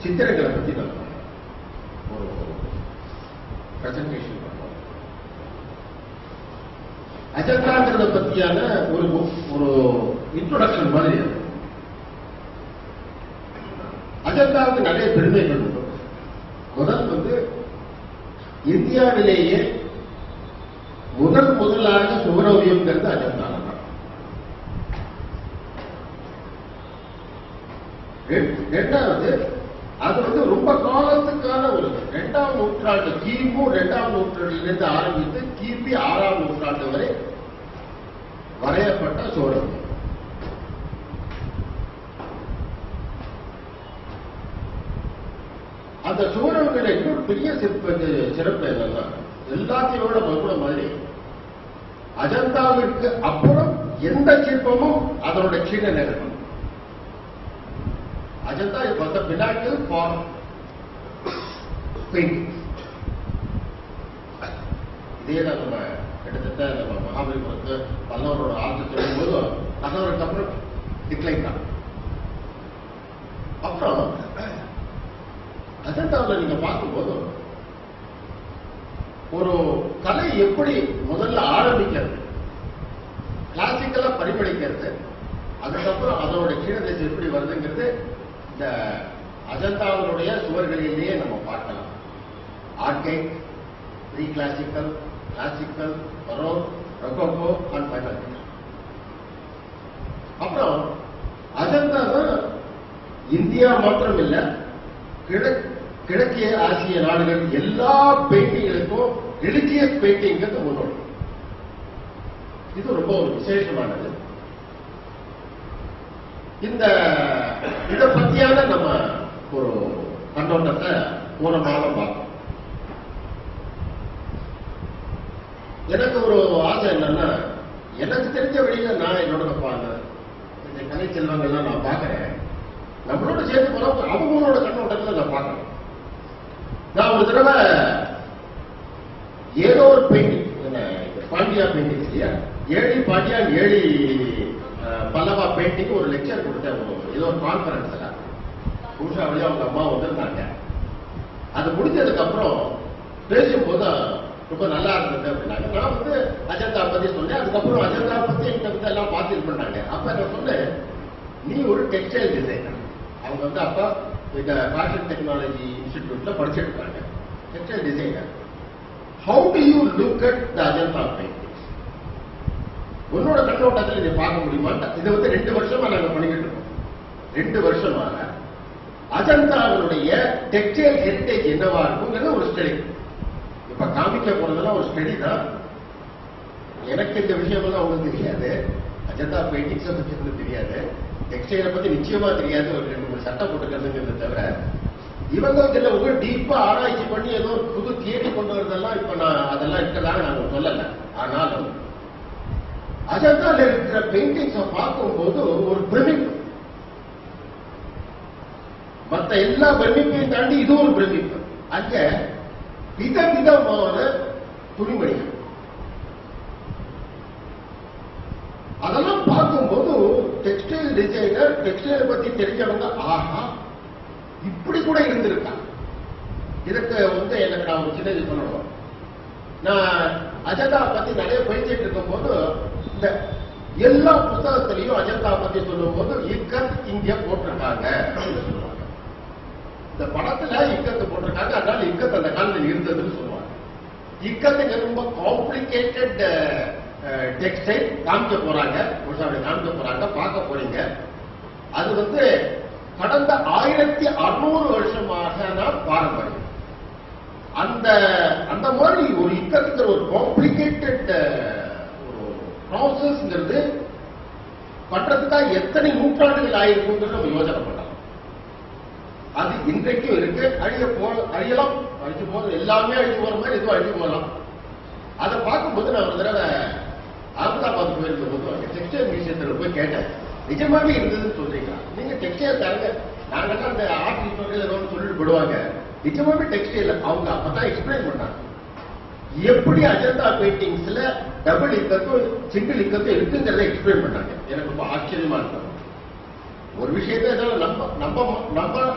சித்திரங்களை பத்தி நம்ம ஒரு பிரசன்டேஷன் பண்ணுவோம். அஜந்தாங்கிறத பத்தியான ஒரு ஒரு இன்ட்ரோடக்ஷன் மாதிரி அது. அஜந்தாவுக்கு நிறைய பெருமைகள் உண்டு. முதல் இந்தியாவிலேயே முதலாக சுவரோவியம்ங்கிறது அஜந்தால தான். ரெண்டாவது அது ரொம்ப காலத்துக்கான ஒரு 2ஆம் நூற்றாண்டு, கிமு 2ஆம் நூற்றாண்டிலிருந்து ஆரம்பித்து கிபி 6ஆம் நூற்றாண்டு வரை வரையப்பட்ட சுவரோவியம். அந்த சுவரோவியங்களை இன்னொரு பெரிய சிறப்பு என்னன்னா, எல்லாத்தையோட கூட மாதிரி அஜந்தாவிற்கு அப்புறம் எந்த சிற்பமும் அதனோட கீழே நிகழும். Ajanta was the pinnacle for painting. இதே நம்ம கிட்டத்தட்ட நம்ம மகாபலிபுரத்து பல்லவரோட ஆட்சி சொல்லும் போது பல்லவருக்கு அப்புறம் டிக்ளைன் தான். அப்புறம் அஜந்தாவில் நீங்க பார்க்கும்போது ஒரு கலை எப்படி முதல்ல ஆரம்பிக்கிறது, கிளாசிக்கலா பரிமளிக்கிறது, அதுக்கப்புறம் அதோட கீழதேசம் எப்படி வருதுங்கிறது இந்த அஜந்தாவினுடைய சுவர்களிலேயே நம்ம பார்க்கலாம். Archaic, pre classical, classical, baroque, rococo and final. அப்புறம் அஜந்தா தான் இந்தியா மாத்திரம் இல்ல, கிழக்கிய ஆசிய நாடுகள் எல்லா பெயிண்டிங்களுக்கும் ரிலிஜியஸ் பெயிண்டிங்கிறது முன்னோடி. இது ரொம்ப ஒரு விசேஷமானது. இத பத்தியான நம்ம ஒரு கண்ணோட்டத்தை போன மாதம் பார்த்தோம். எனக்கு ஒரு ஆசை என்னன்னா, எனக்கு தெரிஞ்ச வழியில நான் என்னோட இந்த கலை செல்வங்கள்லாம் நான் பார்க்கிறேன், நம்மளோட சேர்த்து போனா அவங்களோட கண்ணோட்டத்தை நான் பார்க்கறேன். நான் ஒரு தடவை ஏதோ ஒரு பெயிண்டிங், பாண்டியா பெயிண்டிங் இல்லையா, ஏழி பாண்டியான் ஏழி பல்லவா பெயிண்டிங் ஒரு லெக்சர் கொடுத்தேன். ஏதோ ஒரு கான்பரன்ஸ்ல உஷாவிலேயே அவங்க அம்மா வந்திருந்தாங்க. அது முடிஞ்சதுக்கு அப்புறம் பேசும்போது ரொம்ப நல்லா இருந்தது அப்படின்னாங்க. நான் அஜந்தா பத்தி சொன்னேன். அதுக்கப்புறம் அஜந்தா பத்தி என்கிட்ட எல்லாம் பார்த்து பண்ணாங்க. அப்ப நான் சொன்னேன், நீ ஒரு டெக்ஸ்டைல் டிசைனர். அவங்க அப்பா இந்த ஃபேஷன் டெக்னாலஜி இன்ஸ்டிடியூட்ல படிச்சுட்டு இருக்காங்க, textile designer. How do you look at the Ajanta paintings? உன்னோட கண்ணோட்டத்தில் இதை பார்க்க முடியுமா? இதை 2 வருஷமா நாங்க பண்ணிக்கிட்டு இருக்கோம். 2 வருஷமாக அஜந்தாவினுடைய டெக்ஸ்டைல் ஹெரிட்டேஜ் என்னவா இருக்குங்கிறது ஒரு ஸ்டடி. இப்ப காமிக்க போறதெல்லாம் ஒரு ஸ்டடி தான். எனக்கு இந்த விஷயம் எல்லாம் உங்களுக்கு தெரியாது, அஜந்தா பெயிண்டிங்ஸை பத்தி உங்களுக்கு தெரியாது, டெக்ஸ்டைலை பத்தி நிச்சயமா தெரியாது. ஒரு 2-3 சட்டை போட்டுக்கிறதுங்கிறத தவிர இவங்க சில டீப்பா ஆராய்ச்சி பண்ணி ஏதோ புது தியரி கொண்டு வரதெல்லாம் இப்ப நான் அதெல்லாம் இருக்கதாக நாங்க சொல்லல. ஆனாலும் அஜந்தால இருக்கிற பெயிண்டிங்ஸை பார்க்கும்போது ஒரு பிரமிப்பு, மற்ற எல்லா பிரமிப்பையும் தாண்டி இது ஒரு பிரமிப்பு. அங்க விதவிதமான துணிமணிகள், அதெல்லாம் பார்க்கும்போது டெக்ஸ்டைல் டிசைனர், டெக்ஸ்டைல் பத்தி தெரிஞ்சவங்க, ஆஹா இப்படி கூட இருந்திருக்கா. இதுக்கு எனக்கு நான் ஒரு சின்னது சொல்லணும். நான் அஜந்தா பத்தி நிறைய படிச்சுட்டு இருக்கும் போது இந்த எல்லா புத்தகத்திலையும் அஜந்தா பத்தி சொல்லும் போது இக்கத் இங்க போட்டிருக்காங்க அப்படின்னு சொல்லுவாங்க. இந்த படத்துல இக்கத்து போட்டிருக்காங்க, அதனால இக்கத் அந்த காலத்தில் இருந்ததுன்னு சொல்லுவாங்க. இக்கத்துக்கு ரொம்ப காம்ப்ளிகேட்டட் டெக்ஸ்டைல் காமிக்க போறாங்க, காமிக்க போறாங்க, பார்க்க போறீங்க. அது கடந்த 1600 வருஷமாக தான் பாரம்பரியம். அந்த மாதிரி ஒரு இக்கத்துக்கு ஒரு காம்ப்ளிகேட்டட் ஒரு ப்ராசஸ்ங்கிறது பண்றதுக்காக எத்தனை நூற்றாண்டுகள் ஆயிருக்குங்கிறது நம்ம யோசனை பண்ணலாம். அது இன்றைக்கும் இருக்கு. அழியலாம், அழிச்சு போது எல்லாமே அழிச்சு போற மாதிரி எதுவும் அழிச்சு போகலாம். அதை பார்க்கும்போது நான் ஒரு தடவை அகமதாபாத் போயிருக்கும் போது டெக்ஸ்டைல் மியூசியத்தில் போய் கேட்டேன், நிஜமாவே இருந்ததுன்னு சொல்றீங்களா? நீங்க டெக்ஸ்டைல் தரங்க, நாங்கெல்லாம் அந்த ஆர்ட் ஹிஸ்டோரியல் ஏதோ சொல்லிட்டு போடுவாங்க, நிஜமாவே டெக்ஸ்டைல் அவங்க அப்பதான் எக்ஸ்பிளைன் பண்ணாங்க. எப்படி அஜந்தா பெயிண்டிங்ஸ்ல டபுள் இக்கத்தும் சிங்கிள் இக்கத்தும் இருக்குங்கிறத எக்ஸ்பிளைன் பண்ணாங்க. எனக்கு ரொம்ப ஆச்சரியமா இருக்கும். ஒரு விஷயத்த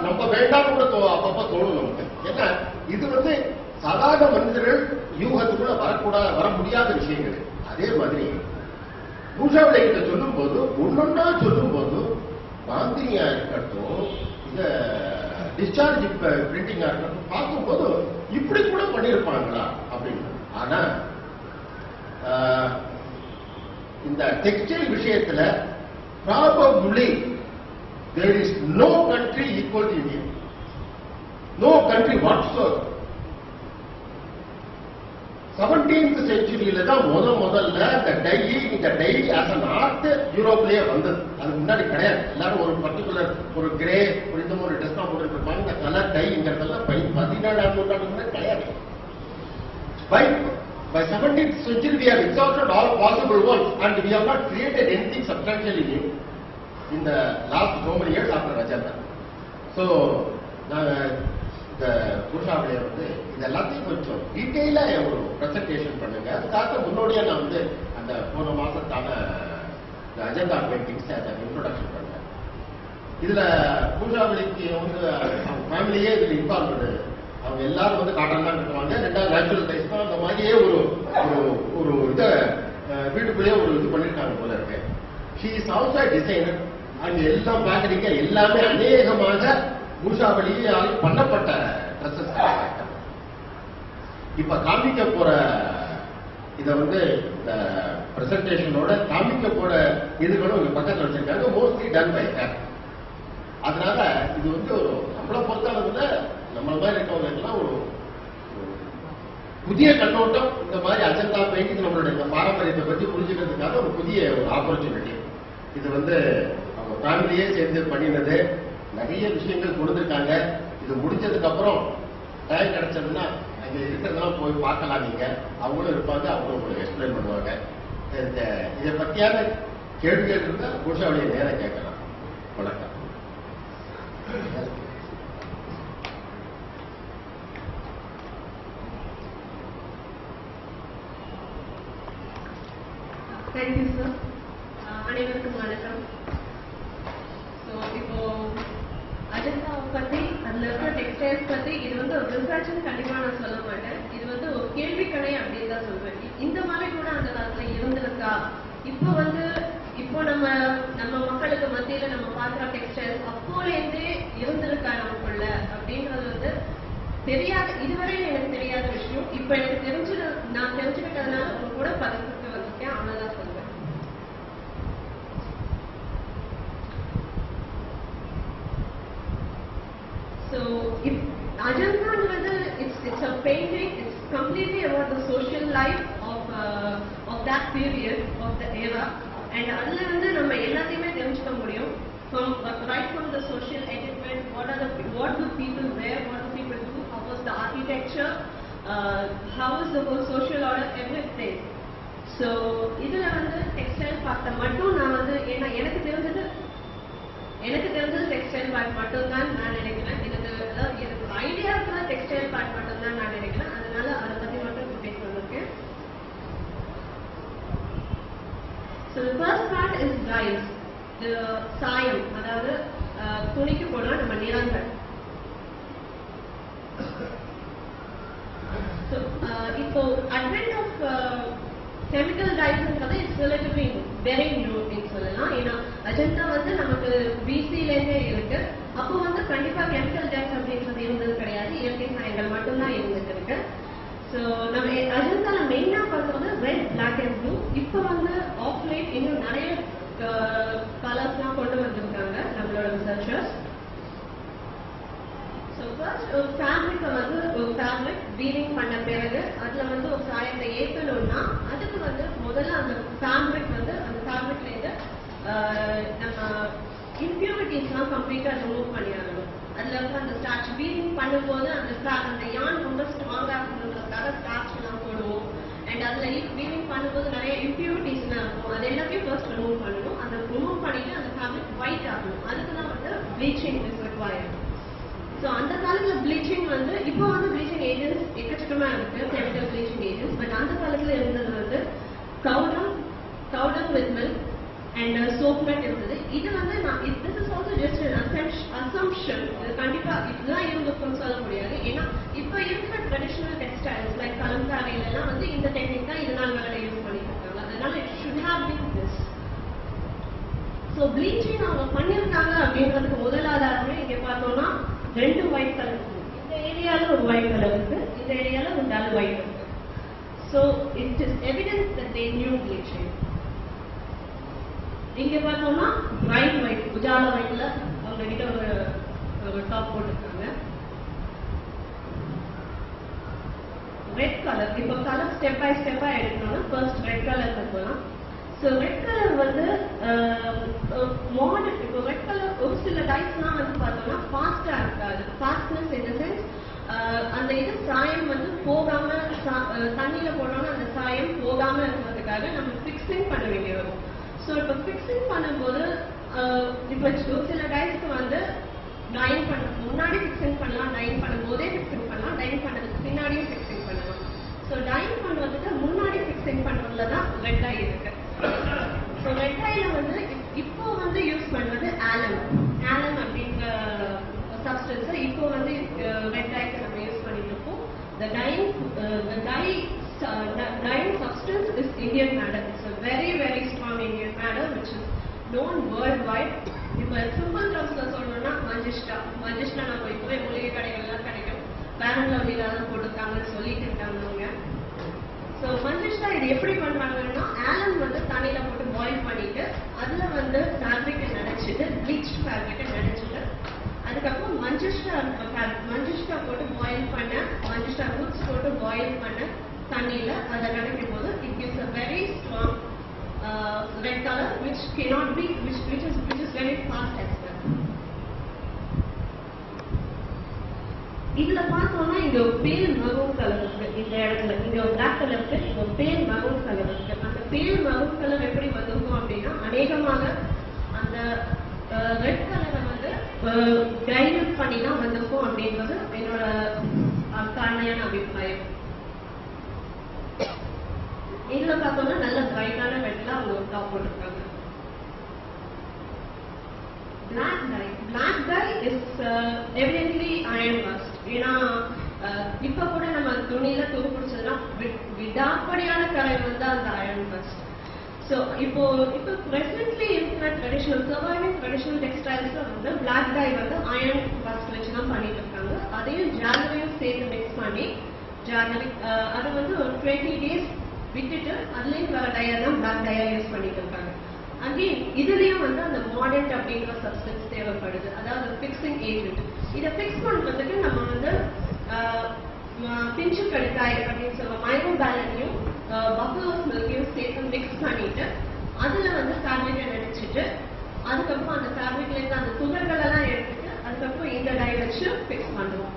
நம்ப வேண்டாம் அப்பப்ப தோணும் நமக்கு. ஏன்னா இது வந்து சாதாரண மனிதர்கள் யூகத்துக்குள்ள வர முடியாத விஷயங்கள். அதே மாதிரி பூஷாவிலை கிட்ட சொல்லும் போது ஒன்னொன்னா சொல்லும் போது காந்தினியா இருக்கட்டும், இந்த டிஸ்சார்ஜ் பிரிண்டிங்கா இருக்கட்டும் பார்க்கும்போது இப்படி கூட பண்ணியிருப்பாங்களா அப்படின்னு. ஆனா இந்த டெக்ஸ்டைல் விஷயத்துல probably there is no country equal to India. No country whatsoever. 17th centuryல தான் முதல்ல இந்த டை as an art யூரோப்லயே வந்தது. அதுக்கு முன்னாடி கிடையாது. எல்லாரும் ஒரு பர்டிகுலர் ஒரு கிரே இந்த மாதிரி ட்ரெஸ் தான் போட்டு இருப்பாங்க. இந்த கலர் டைங்கிறதெல்லாம் 17ஆம் நூற்றாண்டு கிடையாது. By 17th century we have exhausted all possible ones and we have not created anything substantially new in the last so many years after Rajasthan. So இந்த பூஷாவிலே வந்து இது எல்லாத்தையும் கொஞ்சம் டீட்டெயிலா ஒரு பிரசன்டேஷன் பண்ணுங்க. அதுக்காக முன்னோடியா நான் வந்து அந்த போன மாசத்தான அஜெண்டா பெயிண்டிங்ஸ் அதை இன்ட்ரோடக்ஷன் பண்ணேன். இதுல பூஷாவிலிக்கு வந்து அவங்க ஃபேமிலியே இதுல இன்வால்வ்டு. அவங்க எல்லாரும் வந்து காட்டன் தான் கட்டுவாங்க. ரெண்டாவது நேச்சுரல் டைஸ் தான். அந்த மாதிரியே ஒரு இதை வீட்டுக்குள்ளேயே ஒரு இது பண்ணிருக்காங்க போல இருக்கு. She is also designer. அங்க எல்லாம் பாக்குறீங்க, எல்லாமே அநேகமாக பூஷாவளியால் பண்ணப்பட்ட ட்ரெஸ்ஸஸ். இப்ப காமிக்க போற இத வந்து இந்த பிரசன்டேஷனோட காமிக்க போற இதுகளும் இங்க பக்கத்துல வச்சிருக்காங்க. Mostly done by hair. அதனால இது வந்து ஒரு நம்மளை பொறுத்தளவுல நம்மள மாதிரி இருக்கவங்களுக்கெல்லாம் ஒரு புதிய கண்ணோட்டம். இந்த மாதிரி அஜெண்டா பெயிண்டிங் நம்மளுடைய இந்த பாரம்பரியத்தை பற்றி புரிஞ்சுக்கிறதுக்காக ஒரு புதிய ஒரு ஆப்பர்ச்சுனிட்டி. இது வந்து அவங்க ஃபேமிலியே சேர்ந்து பண்ணினது. நிறைய விஷயங்கள் கொடுத்துருக்காங்க. இது முடிஞ்சதுக்கு அப்புறம் டைம் கிடைச்சதுன்னா அங்க இருக்கிறதெல்லாம் போய் பார்க்கலாம். நீங்க அவங்களும் இருப்பாங்க, அவங்களும் உங்களுக்கு எக்ஸ்பிளைன் பண்ணுவாங்க. இதை பத்தியான கேள்விகள் இருந்தா பூஷாவளியை நேரம் கேட்கலாம். வணக்கம். Thank you, sir. அனைவருக்கும் வணக்கம். ஸோ இப்போ அஜெண்டாவை பத்தி அதுல இருக்கிற டெக்ஸ்டைல்ஸ் பத்தி இது வந்து ஒரு ரிசர்ச்னு கண்டிப்பா நான் சொல்ல மாட்டேன். இது வந்து ஒரு கேள்விக்கணை அப்படின்னு தான் சொல்வேன். இந்த மாதிரி கூட அந்த காலத்துல இருந்திருக்கா? இப்போ நம்ம மக்களுக்கு மத்தியில நம்ம பார்க்குற டெக்ஸ்டைல்ஸ் அப்போலேருந்தே இருந்திருக்கா நமக்குள்ள அப்படின்றது வந்து தெரியாத, இதுவரை எனக்கு தெரியாத விஷயம். இப்போ எனக்கு நான் தெரிஞ்சுக்கிட்டதுனால உங்க கூட பகிர்ந்துட்டு வந்திருக்கேன். அவ்வளவுதான் சொல்லுவேன். So if Ajanta it's a painting. It's completely about the social life of that period, of the era. And அதுல வந்து நம்ம எல்லாத்தையுமே தெரிஞ்சுக்க முடியும். Right from the social etiquette, what do people wear, what do people do, how was the architecture, how is the whole social order, everything. So இதுல வந்து textile பார்த்த மட்டும் நான் வந்து ஏன்னா எனக்கு தெரிஞ்சது டெக்ஸ்டைல் பார்ட் மட்டும் தான் நான் நினைக்கிறேன். எனக்கு ஐடியா இருக்கிற டெக்ஸ்டைல் பார்ட் மட்டும் தான் நான் நினைக்கிறேன். அதனால அதை பத்தி மட்டும் பேச வந்திருக்கேன். So the first part is dyes. The சாயம், அதாவது துணிக்கு போனா நம்ம நிறங்கள். So இப்போ advent of chemical dyesன்றது இட்ஸ் ரிலேட்டிவ்லி வெரி நியூ அப்படின்னு சொல்லலாம். ஏன்னா அஜெண்டா வந்து நமக்கு பிசிலேருந்தே இருக்கு. அப்போ வந்து கண்டிப்பா கெமிக்கல் டைஸ் அப்படின்றது இருந்தது கிடையாது. இயற்கை சாயங்கள் மட்டும்தான் இருந்துட்டு இருக்கு. ஸோ நம்ம அஜெண்டால மெயினா பார்த்தோம்னா ரெட், பிளாக் அண்ட் ப்ளூ. இப்போ வந்து ஆஃப் லைட் இன்னும் நிறைய கலர்ஸ்லாம் கொண்டு வந்திருக்காங்க நம்மளோட ரிசர்ச்சர்ஸ். ஸோ ஃபர்ஸ்ட் ஒரு ஃபேப்ரிக்கை வந்து ஒரு ஃபேப்ரிக் வீவிங் பண்ண பிறகு அதில் வந்து ஒரு சாயத்தை ஏற்றணும்னா அதுக்கு வந்து முதல்ல அந்த ஃபேப்ரிக் வந்து அந்த ஃபேப்ரிக்லேருந்து நம்ம இம்பியூரிட்டிஸ்லாம் கம்ப்ளீட்டாக ரிமூவ் பண்ணிடணும். அதில் வந்து அந்த ஸ்டார்ச் வீவிங் பண்ணும்போது அந்த யான் ரொம்ப ஸ்ட்ராங்காக இருக்கணுன்றதுக்காக ஸ்டார்ச்லாம் போடுவோம். அண்ட் அதில் வீவிங் பண்ணும்போது நிறைய இம்பியூரிட்டிஸ்லாம் இருக்கும். அது எல்லாத்தையும் ஃபர்ஸ்ட் ரிமூவ் பண்ணணும். அதை ரிமூவ் பண்ணிட்டு அந்த ஃபேப்ரிக் ஒயிட் ஆகணும். அதுக்கு தான் வந்து ப்ளீச்சிங் இஸ் ரிக்வயர்ட். ஸோ அந்த காலத்தில் ப்ளீச்சிங் வந்து இப்போ வந்து ப்ளீச்சிங் ஏஜென்ட்ஸ் எக்கச்சக்கமாக இருக்கு, கெமிக்கல் ப்ளீச்சிங் ஏஜென்ட்ஸ். பட் அந்த காலத்தில் இருந்தது வந்து cow dung with milk, and soap made இருந்தது. இது வந்து this is also just an assumption. இது கண்டிப்பா இதுதான் இருந்துக்குன்னு சொல்ல முடியாது. ஏன்னா இப்ப இருக்கிற ட்ரெடிஷனல் டெக்ஸ்டைல்ஸ் லைக் கலம்காரியில எல்லாம் வந்து இந்த டெக்னிக் தான் இது நாள் வரை யூஸ் பண்ணிட்டு இருக்காங்க. அதனால it should have been this. So bleaching அவங்க பண்ணியிருக்காங்க அப்படின்றதுக்கு முதல் ஆதாரமே இங்கே பார்த்தோம்னா 2 ஒயிட் கலர் இருக்கு. இந்த ஏரியால ஒரு ஒயிட் கலர் இருக்கு, இந்த ஏரியால ஒரு டல் ஒயிட் இருக்கு. So it is evidence that they knew bleaching. இங்க பார்த்தோம்னா பிரைட் ஒயிட், உஜாலா ஒயிட்ல அவங்க கிட்ட ஒரு டாப் போட்டிருக்காங்க. ரெட் கலர், இப்போ கலர் ஸ்டெப் பை ஸ்டெப்பா எடுக்கணும்னா ஃபர்ஸ்ட் ரெட் கலர் போகலாம். ஸோ ரெட் கலர் வந்து மாடர்ன். இப்போ ரெட் கலர் ஒரு சில டைப்ஸ்லாம் வந்து பார்த்தோம்னா ஃபாஸ்டா இருக்காது. ஃபாஸ்ட்னஸ் இன் த சென்ஸ் அந்த இது சாயம் வந்து போகாம தண்ணியில போட்டோம்னா அந்த சாயம் போகாம இருக்கிறதுக்காக நம்ம ஃபிக்ஸிங் பண்ண வேண்டிய வரும். ஸோ இப்போ ஃபிக்ஸிங் பண்ணும்போது இப்போ ஒரு சில டைப்ஸ்க்கு வந்து டைன் பண்ண முன்னாடி ஃபிக்ஸிங் பண்ணலாம், டைன் பண்ணும் போதே ஃபிக்ஸிங் பண்ணலாம், டைன் பண்ணதுக்கு பின்னாடியும் ஃபிக்ஸிங் பண்ணலாம். ஸோ டைன் பண்ணுறதுக்கு முன்னாடி ஃபிக்ஸிங் பண்ணுறதுல தான் ரெட் ஐ இருக்கு. ஸோ ரெட் ஐல வந்து இப்போ வந்து யூஸ் பண்றது ஆலம் அப்படின்ற சப்ஸ்டன்ஸை இப்போ வந்து ரெட் ஐக்கு நம்ம யூஸ் பண்ணிட்டு இருக்கோம். The dyeing substance is Indian madder. It's a very very strong Indian madder which is known worldwide. இப்போ சிம்பிள் டர்ம்ஸ்ல சொல்லணும்னா மஞ்சிஷ்டா நம்ம இப்போ மூலிகை கடைகள்லாம் கிடைக்கும். பேரன் லவ்லில தான் போட்டுருக்காங்கன்னு சொல்லிட்டு இருக்காங்க அவங்க. ஸோ மஞ்சிஷ்டா இது எப்படி பண்றாங்கன்னா ஆலம் வந்து தண்ணியில போட்டு பாயில் பண்ணிட்டு அதுல வந்து ஃபேப்ரிக்கை நினைச்சிட்டு ப்ளீச் ஃபேப்ரிக்கை நினைச்சிட்டு அதுக்கப்புறம் மஞ்சிஷ்டா போட்டு பாயில் பண்ண மஞ்சிஷ்டா ரூட்ஸ் போட்டு பாயில் பண்ண தண்ணியில அதை நினைக்கும் போது it gives a very strong red color which cannot be which is very fast as well. இதுல பார்த்தோம்னா இங்க ஒரு பேல் மரூன் கலர் இருக்கு. இந்த இடத்துல இங்க ஒரு பிளாக் கலர் இருக்கு, இங்க ஒரு பேல் மரூன் கலர் இருக்கு. அந்த பேல் மரூன் கலர் எப்படி வந்திருக்கும் அப்படின்னா அநேகமாக அந்த ரெட் கலரை வந்து டைல்யூட் பண்ணி தான் வந்திருக்கும் அப்படின்றது என்னோட தாழ்மையான அபிப்பிராயம். இதுல பார்த்தோம்னா நல்ல பிரைட்டான ரெட்ல அவங்க ஒரு டாப் போட்டிருக்காங்க. Black dye is evidently iron rust. ஏன்னா இப்ப கூட நம்ம துணியில துரு பிடிச்சதுன்னா விடாப்படியான கரை வந்து அந்த iron rust. ஸோ இப்போ presently இருக்கிற surviving traditional textiles வந்து black dye வந்து iron rust வச்சு தான் பண்ணிட்டு இருக்காங்க. அதையும் ஜாகரியும் சேர்த்து மிக்ஸ் பண்ணி அது வந்து ஒரு 20 days விட்டுட்டு அதுலேயும் வர டயர் தான் பிளாக் டயர் யூஸ் பண்ணிட்டு இருக்காங்க. அகெயின் இதுலயும் வந்து அந்த மாடர்ன் அப்படிங்கிற சப்ஸ்டன்ஸ் தேவைப்படுது, அதாவது ஃபிக்ஸிங் ஏஜென்ட். இதை ஃபிக்ஸ் பண்றதுக்கு நம்ம வந்து பிஞ்சு கடுக்காய் அப்படின்னு சொல்ற மைக்ரோபேலனையும் பஃபலோஸ் மில்கையும் சேர்த்து மிக்ஸ் பண்ணிட்டு அதுல வந்து ஃபேப்ரிக்கை நினைச்சிட்டு அதுக்கப்புறம் அந்த ஃபேப்ரிக்ல இருந்து அந்த துகள்கள் எல்லாம் எடுத்துட்டு அதுக்கப்புறம் இந்த டை வச்சு ஃபிக்ஸ் பண்ணுவோம்.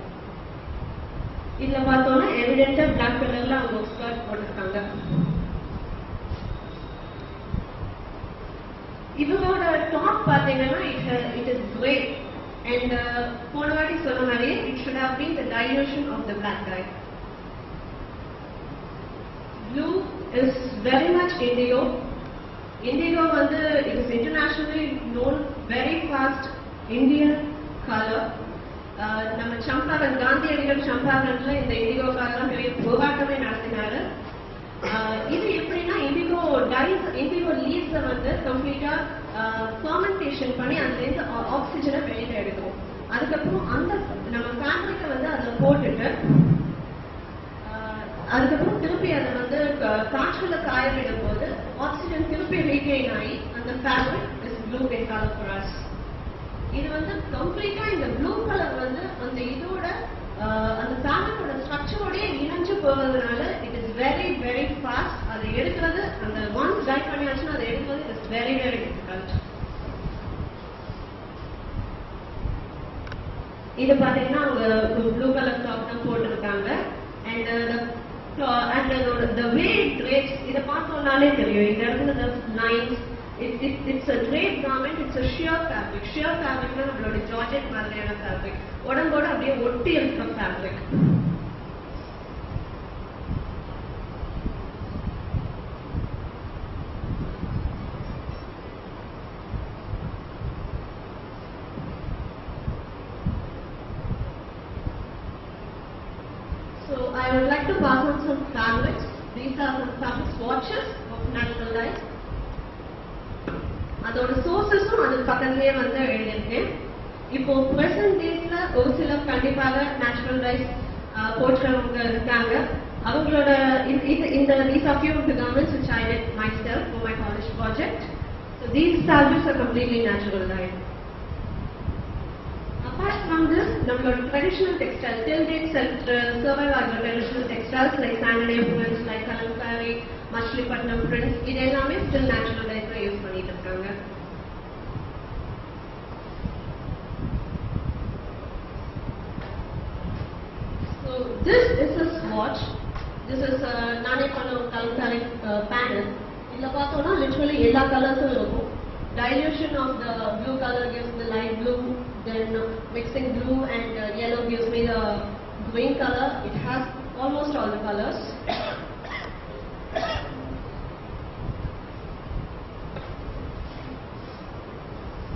இதுல பார்த்தோம்னா எவிடென்ட்டா பிளாக் கலர்ல அவங்க ஸ்கர்ட் போட்டிருக்காங்க. இதோட டாப் பாத்தீங்கன்னா it is grey and போன வாட்டி சொன்ன மாதிரியே it should have been the dilution of the black dye. Blue is very much indigo. Indigo வந்து it is internationally known very fast Indian color. நம்ம சம்பாரன் காந்தியடிகள் சம்பாரன்ல இந்த இண்டிகோ கலர்லாம் பெரிய போராட்டமே நடத்தினாரு. இது எப்படின்னா இண்டிகோ லீவ்ஸை வந்து கம்ப்ளீட்டா ஃபர்மெண்டேஷன் பண்ணி அதுல இருந்து ஆக்சிஜனை வெளியில எடுக்கும். அதுக்கப்புறம் அந்த நம்ம ஃபேப்ரிக்கை வந்து அதுல போட்டுட்டு அதுக்கப்புறம் திருப்பி அதை வந்து காற்றுல காய விடும் போது ஆக்சிஜன் திருப்பி ரீகெயின் ஆகி அந்த fabric is blue in colour for us. இது வந்து கம்ப்ளீட்டா இந்த ப்ளூ கலர் வந்து அந்த இதோட அந்த ஃபேப்ரிக்கோட ஸ்ட்ரக்சரோடய இணைஞ்சு போவதனால it is very very fast. அதை எடுக்கிறது அந்த ஒன்ஸ் டை பண்ணியாச்சுன்னா அதை எடுக்கிறது it is very very difficult. இது பாத்தீங்கன்னா அவங்க ப்ளூ கலர் டாப் தான் போட்டிருக்காங்க. And the way it drapes இதை பார்த்தோம்னாலே தெரியும். இந்த இடத்துல the lines it's a drape garment, it's a sheer fabric. Sheer fabricனா நம்மளோட ஜார்ஜெட் மாதிரியான fabric, உடம்போட அப்படியே ஒட்டி இருக்கிற fabric. I would like to pass on some fabrics. These are some fabric swatches of natural dyes. அதோட சோர்சஸும் அது பக்கத்துலயே வந்து எழுதியிருக்கேன். இப்போ பிரசன்ட் டேஸ்ல ஒரு சிலர் கண்டிப்பாக நேச்சுரல் டைஸ் போடுறவங்க இருக்காங்க. அவங்களோட இந்த these are few of the garments which I did myself for my college project. So these fabrics are completely natural dyed. Apart from this, நம்மளோட traditional textiles, till date survive ஆகிற traditional textiles like Sanganay prints, like Kalamkari, Machilipatnam prints, இது எல்லாமே still natural dyes use பண்ணிட்டு இருக்காங்க. So this is a swatch. This is நானே பண்ண ஒரு Kalamkari panel. இதுல பார்த்தோம்னா literally எல்லா கலர்ஸும் இருக்கும். Dilution of the blue color gives the light blue, then mixing blue and yellow gives me the green color. It has almost all the colors.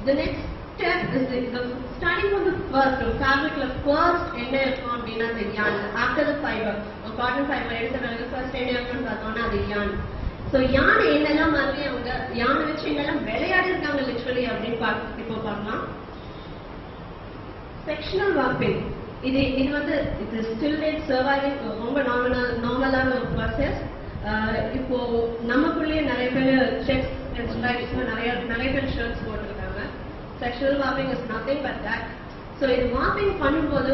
The next step is the starting from the first fabric first என்ன இருக்கும் அப்படின்னா the yarn. After the fiber, cotton fiber எடுத்த பிறகு first என்ன இருக்குன்னு பார்த்தோம்னா அது yarn. So yarn என்னெல்லாம் மாதிரி அவங்க yarn வச்சு என்னெல்லாம் விளையாடி இருக்காங்க literally அப்படின்னு இப்போ பார்க்கலாம். Sectional warping. இது வந்து இது still yet surviving ரொம்ப நார்மலான ஒரு process. இப்போ நமக்குள்ளேயே நிறைய பேர் செக்ஸ் அண்ட் ஸ்ட்ரைப்ஸ் நிறைய பேர் ஷர்ட்ஸ் போட்டிருக்காங்க. Sectional warping is nothing but that. So இது warping பண்ணும்போது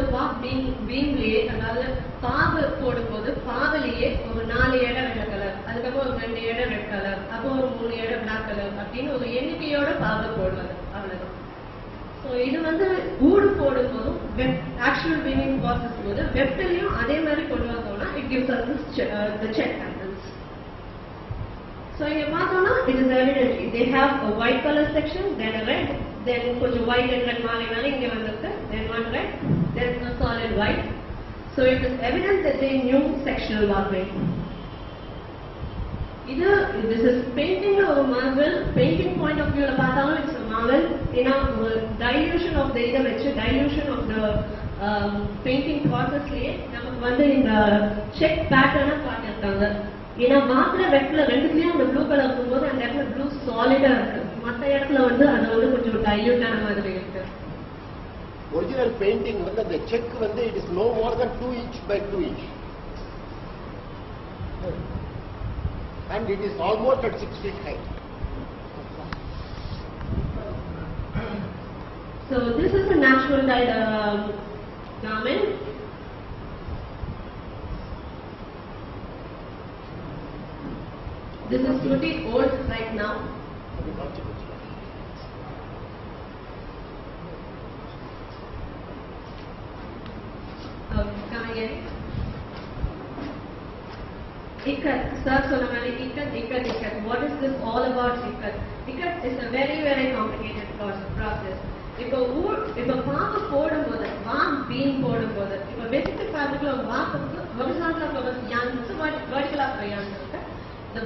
பீம்லயே அதாவது பாவு போடும்போது பாவிலேயே ஒரு 4 இடம் வெள்ளை கலர், அதுக்கப்புறம் ஒரு 2 இடம் ரெட் கலர், அப்போ ஒரு 3 இடம் பிளாக் கலர் அப்படின்னு ஒரு எண்ணிக்கையோட பாவு போடுவது அவ்வளவுதான். ஸோ இது வந்து ஊடு போடும்போதும் ஆக்சுவல் வீவிங் ப்ராசஸ் போது வெப்டிலையும் அதே மாதிரி கொண்டு வந்தோம்னா it gives as the check patterns. So இங்க பார்த்தோம்னா it is evident they have a white color section, then a red, then கொஞ்சம் white and red மாறி இங்க வந்திருக்கு, then one red, then a solid white. So it is evident that they knew sectional warping. This is painting or marvel. Painting point of view பார்த்தாலும் it's a marvel. ஏன்னா dilution of the இதை வச்சு dilution of the painting processலயே நமக்கு வந்து இந்த check பேட்டர்னை காட்டியிருக்காங்க. ஏன்னா வாக்குல வெட்ல ரெண்டுலயும் அந்த ப்ளூ கலர் இருக்கும்போது அந்த இடத்துல ப்ளூ சாலிடா இருக்கு, மற்ற இடத்துல வந்து அது வந்து கொஞ்சம் டைல்யூட்டான மாதிரி இருக்கு. ஒரிஜினல் பெயிண்டிங் வந்து அந்த செக் வந்து it is no more than 2 inch by 2 inch and it is almost at 6 feet high. So this is a natural dyed garment. This is pretty old right now. Come again. Ikat. Sir, Solamali, ikat. What is this all about, ikat? Ikat is a very, very complicated process. இப்போ பாம்பு போடும்போது beam போடும்போது இப்போ west ஃபேப்ரிக்ல வாக்கு ஹொரிசான்டலா போகிற yarns வெர்டிகலா போகிற yarns இருக்கு. இந்த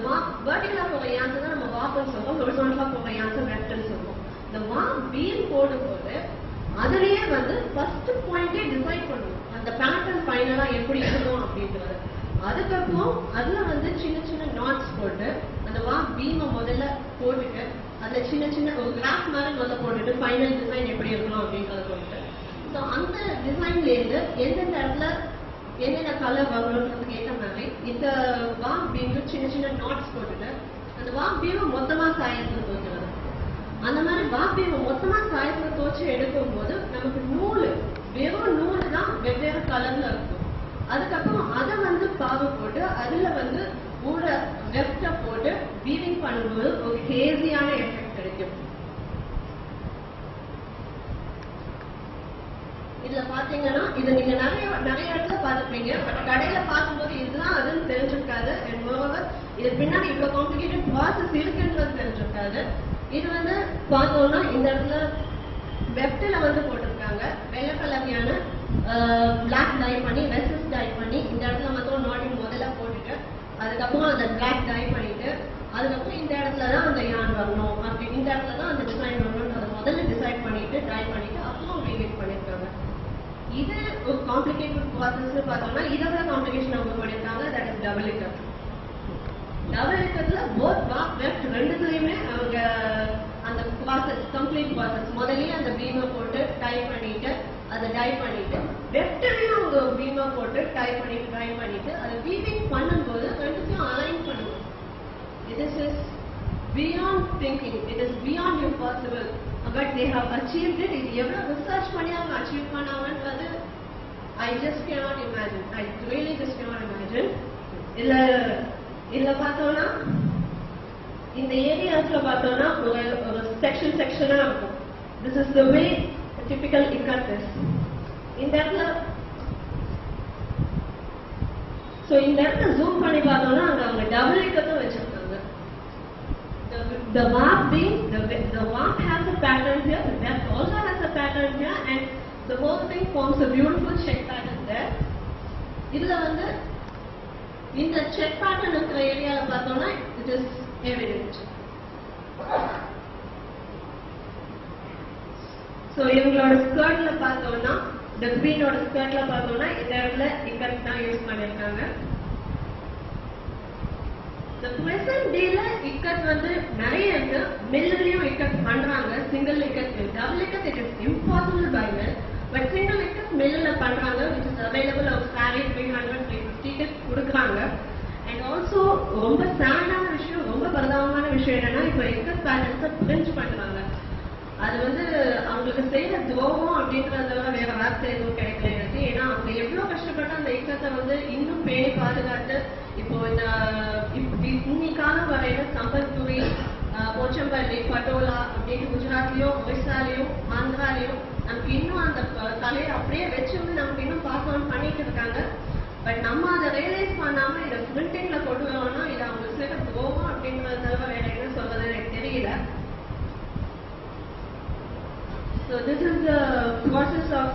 வெர்டிகலா போகிற யான்ஸ் தான் நம்ம வாக்குன்னு சொல்லுவோம், ஹொரிசான்டலா போகிற யான்ஸ் வெஸ்ட்னு சொல்லுவோம். இந்த பீம் போடும்போது அதுலயே வந்து ஃபர்ஸ்ட் பாயிண்டே டிசைட் பண்ணுவோம் அந்த பேட்டர்ன் ஃபைனலா எப்படி இருக்கும் அப்படின்றது. அதுக்கப்புறம் அதுல வந்து சின்ன சின்ன நாட்ஸ் போட்டு அந்த பீமை முதல்ல போட்டுட்டு அதுல சின்ன சின்ன ஒரு கிராஃப் மாதிரி முதல்ல போட்டுட்டு ஃபைனல் டிசைன் எப்படி இருக்கணும் அப்படின்றத போட்டு ஸோ அந்த டிசைன்ல இருந்து எந்தெந்த இடத்துல என்னென்ன கலர் வரணுன்றதுக்கு ஏற்ற மாதிரி இந்த பீம்ல சின்ன சின்ன நாட்ஸ் போட்டுட்டு அந்த பீமை மொத்தமா சாயத்துல தோச்சுறது. அந்த மாதிரி பீமை மொத்தமா சாயத்துல தோச்சு எடுக்கும் போது நமக்கு வெறும் நூல் தான் வெவ்வேறு கலர்ல இருக்கும். அதுக்கப்புறம் அதை வந்து பாவு போட்டு அதுல வந்து ஊட வெப்ட போட்டு வீவிங் பண்ணும்போது ஒரு ஹேசியான எஃபெக்ட் கிடைக்கும். இதுல பாத்தீங்கன்னா இது நீங்க நிறைய இடத்துல பார்த்துப்பீங்க, பட் கடையில பார்க்கும்போது இதுதான் அதுன்னு தெரிஞ்சிருக்காது. இது பின்னாடி இவ்வளவு காம்ப்ளிகேட்டட் ப்ராசஸ் இருக்குன்றது தெரிஞ்சிருக்காது. இது வந்து பார்த்தோம்னா இந்த இடத்துல வெப்டில வந்து போட்டிருக்காங்க வெள்ளை கலரியான பிளாக் டை பண்ணி வெசஸ் டை பண்ணி இந்த இடத்துல மட்டும் நாட்டிங் முதல்ல போட்டுட்டு அதுக்கப்புறம் அந்த பிளாக் டை பண்ணிட்டு அதுக்கப்புறம் இந்த இடத்துல தான் அந்த யான் வரணும் அப்படி இந்த இடத்துல தான் அந்த டிசைன் வரணும்னு அதை முதல்ல டிசைட் பண்ணிட்டு டை பண்ணிட்டு அப்புறம் வீவிங் பண்ணியிருக்காங்க. இது ஒரு காம்ப்ளிகேட்டட் ப்ராசஸ் பார்த்தோம்னா இதோட காம்ப்ளிகேஷன் அவங்க பண்ணியிருக்காங்க. That is double ikat. Double இக்கட்ல போத் பேக் லெஃப்ட் ரெண்டுத்துலயுமே அவங்க அந்த ப்ராசஸ் கம்ப்ளீட் ப்ராசஸ் முதல்லயே அந்த பீமை போட்டு டைப் பண்ணிட்டு அதை டை பண்ணிட்டு லெஃப்ட்லயும் அவங்க பீமை போட்டு டைப் பண்ணிட்டு அதை வீவிங் பண்ணும்போது ரெண்டுத்தையும் அலைன் பண்ணுவோம். This is beyond thinking. It is beyond impossible. But they have achieved it. இது எவ்வளவு ரிசர்ச் பண்ணி அவங்க achieve பண்ணாங்கன்றது I just cannot imagine. I really just cannot imagine. இல்ல பார்த்தோம்னா இந்த ஏரியாஸ்ல பார்த்தோம்னா ஒரு செக்ஷனா இருக்கும். This is the way a typical ikat is. இந்த இடத்துல ஜூம் பண்ணி பார்த்தோம்னா அங்க அவங்க டபுள் இக்கட்டும் வச்சிருக்காங்க. The warp beam, the warp has a pattern here, the depth also has a pattern here, and the whole thing forms a beautiful check pattern there. இதுல வந்து இந்த check pattern இருக்கிற ஏரியால பார்த்தோம்னா it is evident. So இவங்களோட ஸ்கர்ட்ல பார்த்தோம்னா the queen ஓட ஸ்கர்ட்ல பார்த்தோம்னா இந்த இடத்துல இக்கட் தான் யூஸ் பண்ணிருக்காங்க. The present dayல இக்கட் வந்து நிறைய இருக்கு. மில்லர்லயும் இக்கட் பண்றாங்க. Single ikat, double ikat it is impossible by mill, but single ikat மில்லுல பண்றாங்க, which is available of saree 300 350 கொடுக்குறாங்க. And also ரொம்ப சாடான விஷயம், ரொம்ப பரதாபமான விஷயம் என்னன்னா இப்போ இக்கட் பேட்டர்ன்ஸை பிரிண்ட் பண்றாங்க. அது வந்து அவங்களுக்கு செய்யற துரோகம் அப்படின்றத வேற வார்த்தை எதுவும் கிடைக்கல எனக்கு. ஏன்னா அவங்க எவ்வளவு கஷ்டப்பட்டு அந்த இக்கத்தை வந்து இன்னும் பேணி பாதுகாத்து இப்போ இந்த இன்னைக்கான வரையில சம்பல்புரி, போச்சம்பள்ளி, பட்டோலா அப்படின்னு குஜராத்லயும் ஒரிசாலையும் ஆந்திராலையும் நமக்கு இன்னும் அந்த கலையை அப்படியே வச்சு நமக்கு இன்னும் பாஸ் ஆன் பண்ணிட்டு இருக்காங்க. பட் நம்ம அதை ரியலைஸ் பண்ணாம இதை பிரிண்டிங்ல கொண்டு வரோம்னா இது அவங்களுக்கு செய்யற துரோகம் அப்படின்றத தவிர வேற என்ன சொல்றது எனக்கு தெரியல. So this is the process of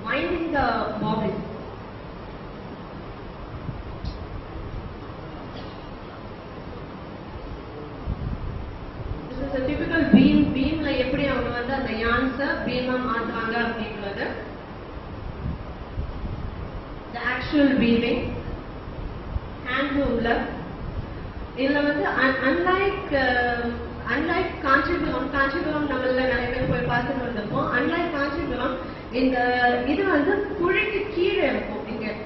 winding the bobbin. This is a typical beam. Beamல எப்படி அவங்க வந்து அந்த yarns beam-ஆ மாத்துறாங்க அப்படின்றது. The actual weaving, hand loomல இதுல வந்து unlike காஞ்சிபுரம் நம்மள நிறைய பேர் போய் பார்த்துட்டு வந்திருப்போம். unlike காஞ்சிபுரம் இந்த இது வந்து குழிக்கு கீழே இருக்கும்.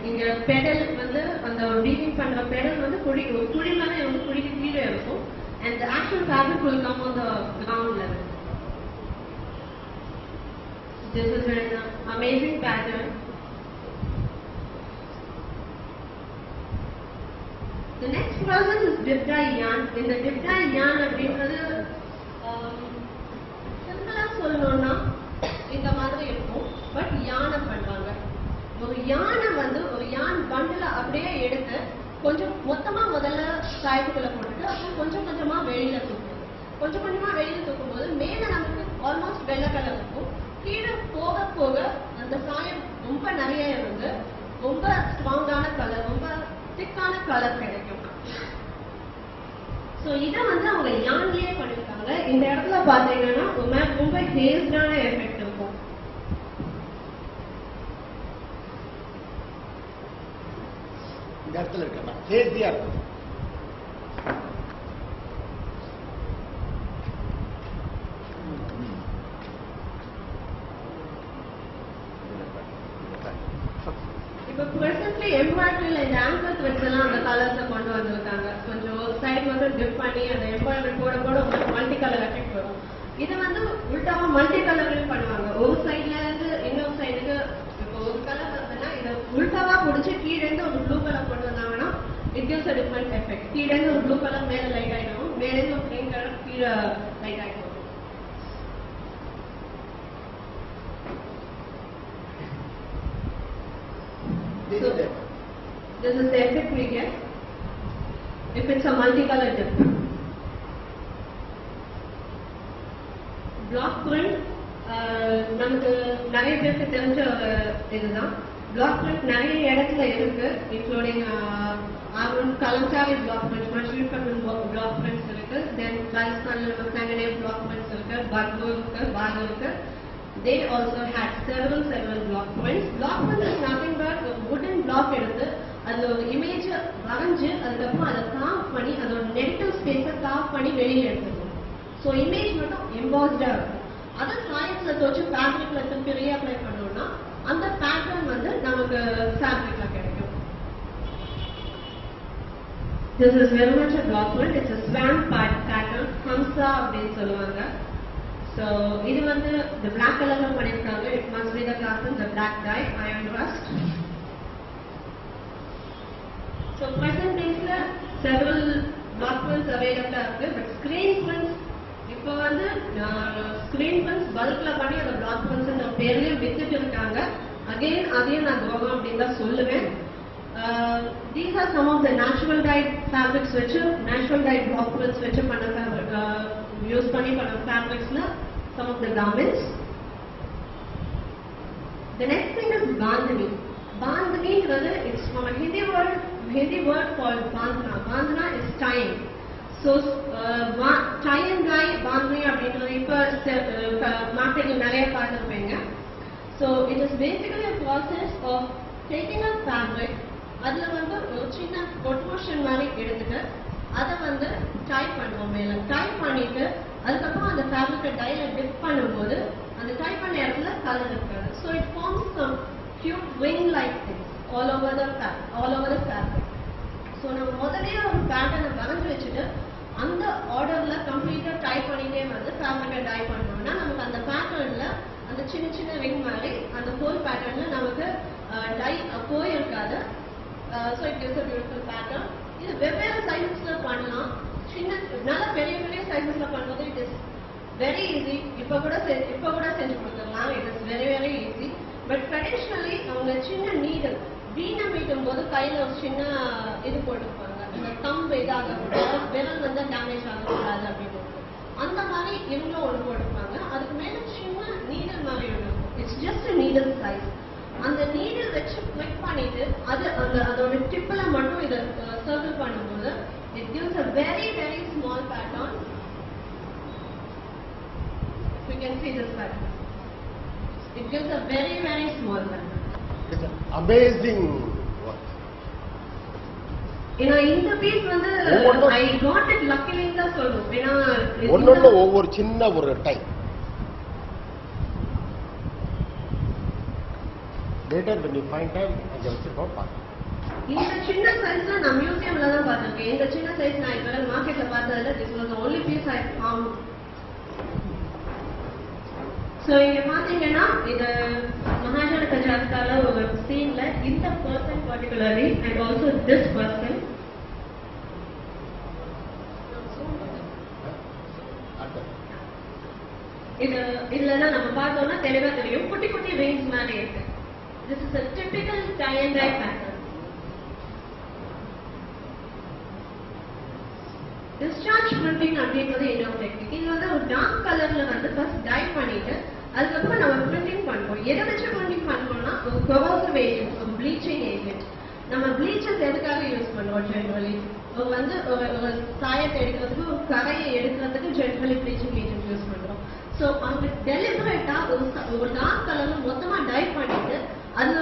இங்க பெடல் வந்து அந்த வீவிங் பண்ற பெடல் வந்து குழி மேல வந்து குழிக்கு கீழே இருக்கும். and the actual fabric will come on the ground level. This is an amazing pattern. The next process is dip dye yarn. In the dip dye yarn அப்படின்றது சிம்பிளா சொல்லணும்னா இந்த மாதிரி இருக்கும். பட் யானை பண்றாங்க. ஒரு யானை வந்து ஒரு யான் பண்டில அப்படியே எடுத்து கொஞ்சம் மொத்தமா முதல்ல சாயத்துக்குள்ள போட்டுட்டு அப்புறம் கொஞ்சம் கொஞ்சமா வெளியில தூக்கும் போது மேல நமக்கு ஆல்மோஸ்ட் வெள்ளை கலர் இருக்கும். கீழே போக போக அந்த சாயம் ரொம்ப நிறைய இருந்து ரொம்ப ஸ்ட்ராங்கான கலர், ரொம்ப திக்கான கலர் கிடைக்கும். சோ இத வந்து அவங்க யான்லயே பண்ணிருக்காங்க. இந்த இடத்துல பாத்தீங்கன்னா ரொம்ப ஹேஸ்டான எஃபெக்ட் இருக்கும். இந்த இடத்துல இருக்கா ஹேஸ்டியா இருக்கும். இப்போ presently embroidery இந்த ஆங்கர்ஸ் வச்செல்லாம் அந்த கலர்ஸை கொண்டு வந்திருக்காங்க. கொஞ்சம் சைடு வந்து டிப் பண்ணி அந்த எம்ப்ராய்டரி போட உங்களுக்கு மல்டி கலர் எஃபெக்ட் வரும். இது வந்து உள்டாவா மல்டி கலர்லையும் பண்ணுவாங்க. ஒரு சைட்ல இருந்து இன்னொரு சைடுக்கு இப்போ ஒரு கலர் வருதுன்னா இதை உள்டாவா பிடிச்சி கீழே இருந்து ஒரு ப்ளூ கலர் கொண்டு வந்தாங்கன்னா it gives a different effect. கீழே இருந்து ஒரு ப்ளூ கலர் மேல லைட் ஆயிடும், மேல இருந்து ஒரு கிரீன் கலர் கீழே லைட் ஆயிடும். So, this is the effect we get if it's a multicolor dip. Block print, நமக்கு நிறைய பேருக்கு தெரிஞ்ச இதுதான். Block print நிறைய இடத்துல இருக்கு, including Kalamchari block print, Mashiripattan block prints இருக்கு, then Rajasthanல நம்ம Sanganer block prints இருக்கு, Bargur இருக்கு, Baga இருக்கு. they also had several block prints. Block print is nothing but a wooden block எடுத்து அதுல ஒரு இமேஜ் வரைஞ்சு அதுக்கப்புறம் அதை காவ் பண்ணி அதோட நெகட்டிவ் ஸ்பேஸை காவ் பண்ணி வெளியே எடுத்துக்கணும். ஸோ இமேஜ் மட்டும் எம்பாஸ்டா இருக்கும். அதை சாயத்துல தோச்சு ஃபேப்ரிக்ல திருப்பி ரீஅப்ளை பண்ணோம்னா அந்த பேட்டர்ன் வந்து நமக்கு ஃபேப்ரிக்ல கிடைக்கும். This is very much a block print. It's a swan pattern. Hamsa அப்படின்னு சொல்லுவாங்க. So இது வந்து the black colorல பண்ணிருக்காங்க. It must be the class in the black dye iron rust. So present daysல several block prints available இருக்கு. But screen prints இப்போ வந்து screen prints bulkல பண்ணி அந்த block prints ன்ற பேர்லயே வித்துட்டு இருக்காங்க. Again அதையும் நான் துரோகம் அப்படின்னு தான் சொல்லுவேன். These are some of the natural dyed fabrics which natural dyed block prints which panna use panni panna fabrics na some of the garments. The next thing is bandhani. Bandhani it's from a Hindi word called bandhana. Bandhana is tying. So tie and dye bandhani அப்படின்றது இப்ப மார்க்கெட்ல நிறைய பார்த்திருப்பீங்க. So it is basically a process of taking a fabric அதுல வந்து ஒரு சின்ன பொட்மோஷன் மாதிரி எடுத்துட்டு அதை வந்து டைப் பண்ணுவோம். மேல டைப் பண்ணிட்டு அதுக்கப்புறம் அந்த ஃபேப்ரிக்கை டைல டிப் பண்ணும்போது அந்த டைப் பண்ண இடத்துல கலர் இருக்காது. So it forms some cute wing like things all over the fabric. So நம்ம முதலே ஒரு பேட்டர்னை வரைஞ்சி வச்சுட்டு அந்த ஆர்டர்ல கம்ப்ளீட்டா டைப் பண்ணிட்டே வந்து ஃபேப்ரிக்கை டை பண்ணோம்னா நமக்கு அந்த பேட்டர்ன்ல அந்த சின்ன சின்ன விங் மாதிரி அந்த ஹோல் பேட்டர்ன்ல நமக்கு tie போயிருக்காது. So it gives a beautiful pattern. இது வெவ்வேறு சைஸஸ்ல பண்ணலாம். சின்ன நல்ல பெரிய பெரிய சைஸஸ்ல பண்ணும்போது it is very easy. இப்ப கூட செஞ்சு கொடுக்கலாம். It is very very easy. But traditionally அவங்க சின்ன நீடல் வீணை மீட்டும் போது கையில ஒரு சின்ன இது போட்டுப்பாங்க. அந்த தம்பு இதாக விரல் வந்து டேமேஜ் ஆகக்கூடாது அப்படின்னு அந்த மாதிரி இவங்களும் ஒன்று போட்டுப்பாங்க. அதுக்கு மேல சின்ன நீடல் மாதிரி இருக்கும். It's just needle size. அந்த நீடில் வச்சு கிளிக் பண்ணிட்டு அதோட டிப்ல மட்டும் இதை சர்க்கிள் பண்ணும்போது it gives a very very small pattern. We can see this pattern. It gives a very very small pattern. It's an amazing work. ஏன்னா இந்த பீஸ் வந்து I got it luckily தான் சொல்றோம். ஏன்னா ஒன்னொன்னு ஒவ்வொரு சின்ன ஒரு type. Later when you find time அங்க வச்சிருக்கோம் பாருங்க. இந்த சின்ன சைஸ்ல நான் மியூசியம்ல தான் பார்த்திருக்கேன். இந்த சின்ன சைஸ் நான் இப்ப மார்க்கெட்ல பார்த்ததுல this was the only piece I found. So இங்க பாத்தீங்கன்னா இது மகாஜன கஜாக்கால ஒரு சீன்ல இந்த person particularly and also this person இதுல நம்ம பார்த்தோம்னா தெளிவா தெரியும் குட்டி குட்டி வெயின்ஸ் மாதிரி இருக்கு. This is a typical tie and dye pattern. Discharge printing அப்படின்றது இன்னொரு டெக்னிக். இது வந்து ஒரு டார்க் கலர்ல வந்து ஃபர்ஸ்ட் டை பண்ணிட்டு அதுக்கப்புறம் நம்ம பிரிண்டிங் பண்ணுவோம். எதை வச்சு பிரிண்டிங் பண்ணுவோம்னா ஒரு corrosive agent, ஒரு ப்ளீச்சிங் ஏஜென்ட். நம்ம ப்ளீச்சர்ஸ் எதுக்காக யூஸ் பண்ணுவோம் ஜெனரலி? வந்து ஒரு சாயத்தை எடுக்கிறதுக்கு ஒரு கரையை எடுக்கிறதுக்கு ஜெனரலி ப்ளீச்சிங் ஏஜென்ட் யூஸ் பண்ணுறோம். ஸோ அவங்க டெலிபரேட்டா ஒரு டார்க் கலர்ல மொத்தமா டை பண்ணிட்டு அதுல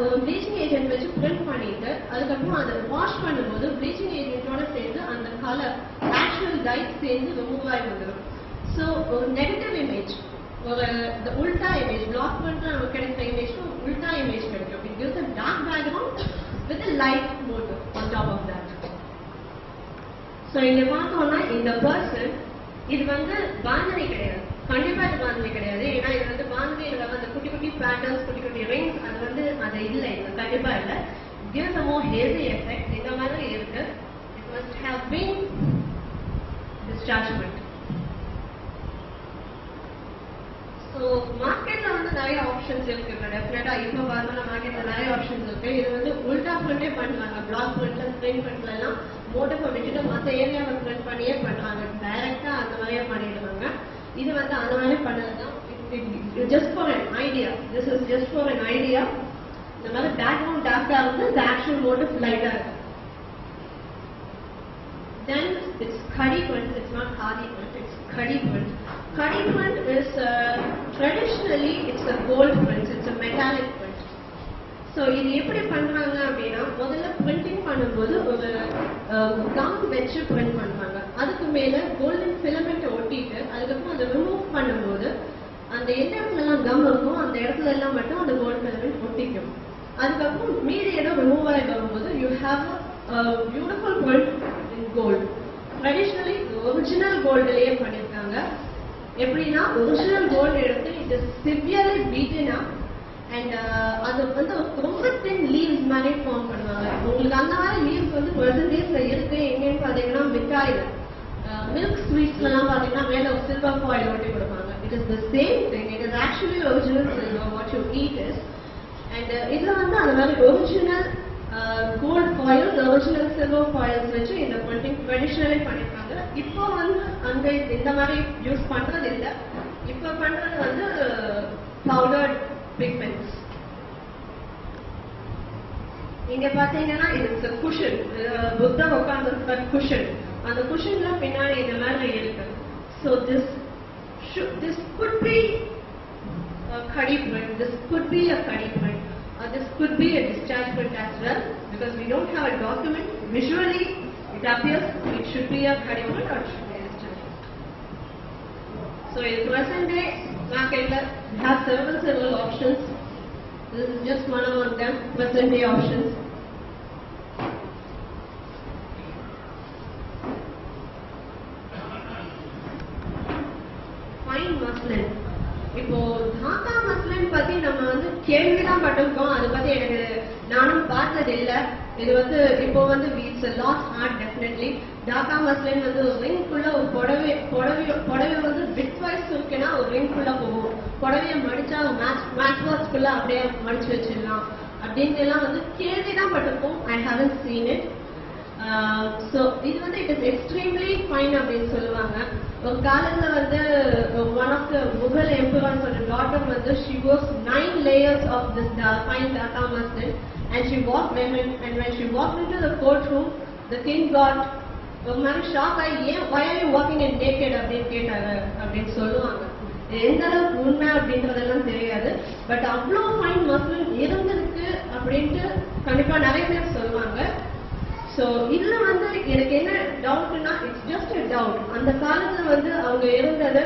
ஒரு ப்ளீச்சிங் ஏஜென்ட் வச்சு பிரிண்ட் பண்ணிட்டு அதுக்கப்புறம் அதை வாஷ் பண்ணும்போது ப்ளீச்சிங் ஏஜென்ட்டோட சேர்ந்து அந்த கலர் ஆக்சுவல் டை சேர்ந்து ரிமூவ் ஆகி வந்துடும். ஸோ ஒரு நெகட்டிவ் இமேஜ் ஒரு உல்டா இமேஜ் பிளாக் பண்ணிட்டு நமக்கு கிடைக்கிற இமேஜ் உல்டா இமேஜ் கிடைக்கும். It gives a dark background with a light motif on top of that. So இங்க பார்த்தோம்னா இந்த பர்சன் இது வந்து பாந்தனி கிடையாது. கண்டிப்பா இது பாந்தனி கிடையாது. ஏன்னா இது வந்து பாந்தனி அந்த குட்டி குட்டி பேட்டர்ன்ஸ் குட்டி குட்டி ரிங்ஸ் அது வந்து அது இல்லை. இது கண்டிப்பா இல்லை. gives a more hazy effect. இந்த மாதிரி இருக்கு. It must have been dischargement. So மார்க்கெட்ல வந்து நிறைய ஆப்ஷன்ஸ் இருக்கு. டெஃபினட்டா இப்போ பார்த்தோம்னா மார்க்கெட்ல நிறைய ஆப்ஷன்ஸ் இருக்கு. இது வந்து உல்டா பிரிண்டே பண்ணுவாங்க. பிளாக் பிரிண்ட்ல ஸ்கிரீன் பிரிண்ட்ல எல்லாம் மோட்டிஃபை விட்டுட்டு மற்ற ஏரியாவை பிரிண்ட் பண்ணியே பண்றாங்க. டைரக்டா அந்த மாதிரியே பண்ணிடுவாங்க. இது வந்து அந்த மாதிரி பண்ணதுதான். Just for an idea. This is just for an idea. இந்த மாதிரி பேக்ரவுண்ட் டார்க்கா இருந்து the actual motif லைட்டா இருக்கு. then it's khadi print. It's not khadi print, it's khadi print. Khadi print is traditionally it's a gold print, it's a metallic print. So இது எப்படி பண்றாங்க அப்படின்னா, முதல்ல பிரிண்டிங் பண்ணும்போது ஒரு கம் வச்சு பிரிண்ட் பண்றாங்க. அதுக்கு மேல கோல்டன் ஃபிலமெண்ட் ஒட்டிட்டு அதுக்கப்புறம் அதை ரிமூவ் பண்ணும்போது அந்த எந்த இடத்துலலாம் கம் இருக்கும் அந்த இடத்துல எல்லாம் மட்டும் அந்த கோல்டன் ஃபிலமெண்ட் ஒட்டிக்கும். அதுக்கப்புறம் மீதி இடம் ரிமூவ் ஆகி வரும்போது you have beautiful print in gold. Traditionally original கோல்டுலேயே பண்ணியிருக்காங்க. எப்படின்னா ஒரிஜினல் கோல்டு எடுத்து இட் இஸ் சிவியர்லி பீட்டனா அண்ட் அது வந்து ரொம்ப தின் லீவ்ஸ் மாதிரி ஃபார்ம் பண்ணுவாங்க. உங்களுக்கு அந்த மாதிரி லீவ்ஸ் வந்து பெர்சன்டேஜ்ல இருக்கு. எங்கேன்னு பார்த்தீங்கன்னா மிட்டாயில் மில்க் ஸ்வீட்ஸ்லாம் பார்த்தீங்கன்னா மேலே ஒரு சில்வர் ஃபாயில் ஒட்டி கொடுப்பாங்க. It is the same thing. It is actually original silver what you eat is. And இதில் வந்து அந்த மாதிரி original gold foils original silver foils வச்சு இந்த பிரிண்டிங் ட்ரெடிஷ்னலி பண்ணியிருக்காங்க. இப்போ வந்து அந்த இந்த மாதிரி யூஸ் பண்ணுறது இல்லை. இப்போ பண்ணுறது வந்து பவுடர்ட் pigments. இங்க பாத்தீங்கன்னா it's a cushion. புத்தா உட்கார்ந்து cushion. அந்த cushionல பின்னாடி இந்த மாதிரி இருக்கு. So this could be a khadi print. This could be a khadi print. This could be a discharge print as well, because we don't have a document. Visually it appears it should be a khadi print or it should be a discharge print. So in present day market we have several options. This is just one among them, present day options. Fine muslin. இப்போ தாத்தா muslin பத்தி நம்ம வந்து கேள்விதான் பட்டிருக்கோம். அதை பத்தி எனக்கு நானும் பார்த்தது இல்லை. இது வந்து இப்போ வந்து it's a lost art definitely. Dhaka muslin வந்து ஒரு ரிங்குள்ள ஒரு புடவை வந்து பிட் வைஸ் இருக்குன்னா ஒரு ரிங்குள்ள போகும். புடவைய மடிச்சா மேட்ச் பாக்ஸ்குள்ள அப்படியே மடிச்சு வச்சிடலாம் அப்படின்னு எல்லாம் வந்து கேள்விதான் பட்டிருக்கோம். I haven't seen it. So இது வந்து இட் இஸ் எக்ஸ்ட்ரீம்லி ஃபைன் அப்படின்னு சொல்லுவாங்க. ஒரு காலத்துல வந்து ஒன் ஆஃப் த முகல் எம்பரர்ஸோட டாட்டர் வந்து she was 9 layers of this fine dhaka muslin and she walked and when she walked into the courtroom the king got ஒரு மாதிரி ஷாக் ஆகி why are you walking in naked அப்படின்னு கேட்டாரு அப்படின்னு சொல்லுவாங்க. எந்த அளவுக்கு உண்மை அப்படின்றதெல்லாம் தெரியாது. பட் அவ்வளோ ஃபைன் மஸ்லின் இருந்திருக்கு அப்படின்ட்டு கண்டிப்பா நிறைய பேர் சொல்லுவாங்க. ஸோ இதுல வந்து எனக்கு என்ன டவுட்னா இட்ஸ் ஜஸ்ட் a டவுட். அந்த காலத்துல வந்து அவங்க இருந்தது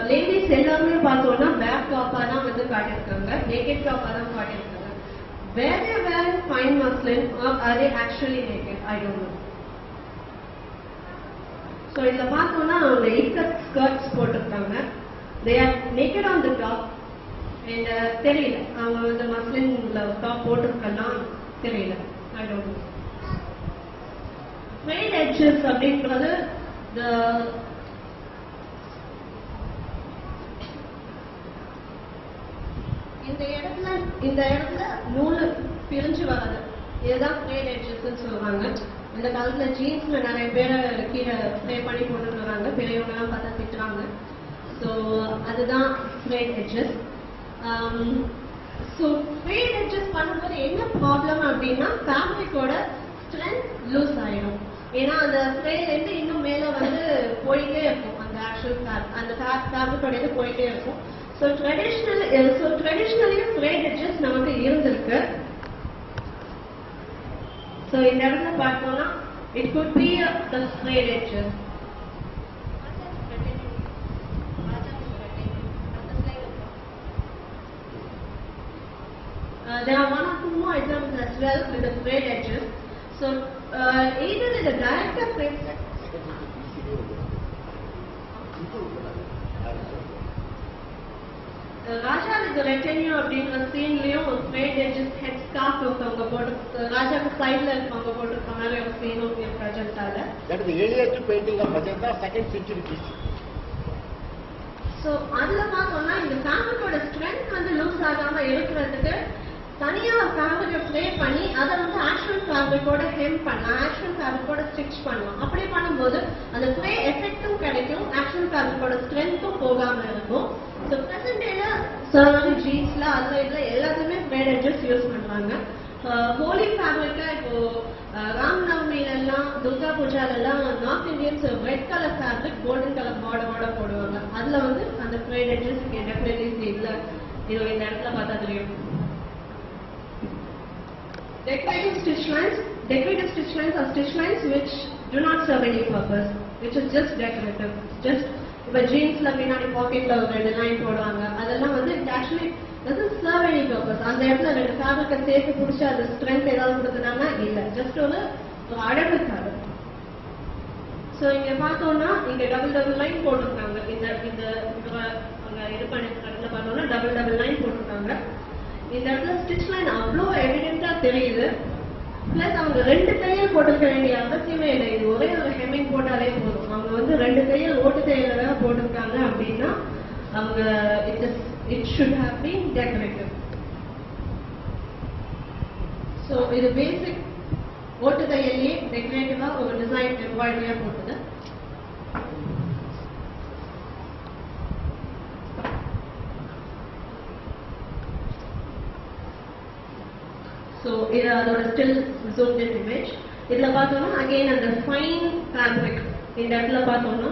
லேடிஸ் எல்லாருமே பார்த்தோம்னா பேக் டாப்பா தான் வந்து காட்டியிருக்காங்க, நேக்கெட் டாப்பா தான் காட்டியிருக்காங்க. வேற fine muslin are they actually naked? I don't know. So இதுல பார்த்தோம்னா அவங்க இக்கட் ஸ்கர்ட்ஸ் போட்டிருக்காங்க. They are naked on the top. And தெரியல அவங்க வந்து மஸ்லின்ல டாப் போட்டிருக்கலாம், தெரியல. I don't know. Frayed edges அப்படின்றது இந்த இடத்துல நூல் பிரிஞ்சு வராது. இதுதான் frayed edges சொல்லுவாங்க. இந்த காலத்துல ஜீன்ஸ்ல நிறைய பேரை கீழே ஃப்ரே பண்ணி போட்டு வராங்க. பெரியவங்க எல்லாம் பார்த்தா திட்டுறாங்க. ஸோ அதுதான் frayed edges. So frayed edges பண்ணும்போது என்ன ப்ராப்ளம் அப்படின்னா ஃபேப்ரிக்கோட ஸ்ட்ரென்த் லூஸ் ஆயிடும். ஏன்னா அந்த ஃப்ரேலேருந்து இன்னும் மேலே வந்து போயிட்டே இருக்கும். அந்த ஆக்சுவல் அந்த ஃபேப்ரிக்கோட இது போயிட்டே இருக்கும். ஸோ ட்ரெடிஷ்னலி ஃப்ரேட் எட்ஜஸ் நமக்கு இருந்திருக்கு. ஸோ இந்த இடத்துல பார்த்தோம்னா it could be the frayed edges. There are one or two more examples as well with the frayed edges. So either in the direct effect, Raja with ரெட்டன்யூ அப்படின்ற சீன்லயும் ஒரு frayed edges head scarf ஒருத்தவங்க போட்டு ராஜாக்கு சைட்ல இருக்கவங்க போட்டிருக்க மாதிரி ஒரு சீனும் இருக்கு அஜந்தால. That is the earliest painting of Ajanta, 2nd century BC. So அதுல பார்த்தோம்னா இந்த ஃபேப்ரிக்கோட ஸ்ட்ரென்த் வந்து லூஸ் ஆகாம இருக்கிறதுக்கு தனியா ஃபேப்ரிக்கை ப்ளே பண்ணி அதை வந்து ஆக்சுவல் ஃபேப்ரிக்கோட ஹெம் பண்ணலாம், ஆக்சுவல் ஃபேப்ரிக்கோட ஸ்டிச் பண்ணலாம். அப்படி பண்ணும்போது அந்த ப்ளே எஃபெக்டும் கிடைக்கும், ஆக்சுவல் ஃபேப்ரிக்கோட ஸ்ட்ரென்த்தும் போகாம இருக்கும். ஸோ ப்ரெசன்ட் டேல ஜீன்ஸ்ல அதுல இதுல எல்லாத்துக்குமே ஃப்ரேட் எட்ஜஸ் யூஸ் பண்றாங்க. ஹோலி ஃபேப்ரிக்கா இப்போ ராம் நவமிலெல்லாம் துர்கா பூஜாலெல்லாம் north Indians red colour fabric golden colour பார்டரோட போடுவாங்க. அதுல வந்து அந்த த்ரெட் எட்ஜஸ் டெஃபினெட்லி இல்ல. இது இந்த இடத்துல பார்த்தா தெரியும். Decorative stitch lines are stitch lines which do not serve any purpose, which is just decorative. Just இப்ப ஜீன்ஸ்ல பின்னாடி பாக்கெட்ல ஒரு 2 லைன் போடுவாங்க, அதெல்லாம் வந்து it actually doesn't serve any purpose. அந்த இடத்துல 2 ஃபேப்ரிக்கை சேர்த்து பிடிச்சி அது ஸ்ட்ரென்த் ஏதாவது கொடுக்குறாங்கன்னா இல்ல, ஜஸ்ட் ஒரு அழகுக்காக. ஸோ இங்க பார்த்தோம்னா இங்க டபுள் லைன் போட்டிருக்காங்க. இந்த அங்க இது பண்ணி இடத்துல பார்த்தோம்னா டபுள் லைன் போட்டிருக்காங்க. இந்த இடத்துல ஸ்டிச் லைன் அவ்வளோ எவிடென்ட்டா தெரியுது. பிளஸ் அவங்க 2 தையல் போட்டுக்க வேண்டிய அவசியமே இல்லை. இது ஒரே ஒரு ஹெம்மிங் போட்டாலே போதும். அவங்க வந்து 2 தையல் ஓட்டு தையல போட்டிருக்காங்க அப்படின்னா அவங்க it should have been decorative. So இது பேசிக் ஓட்டு தையல்லே டெக்கரேட்டிவா ஒரு டிசைன் எம்ப்ராய்டரியா போட்டது. So இது அதோட ஸ்டில் zoomed in image. இதுல பார்த்தோம்னா அகைன் அந்த ஃபைன் ஃபேப்ரிக் இந்த இடத்துல பார்த்தோம்னா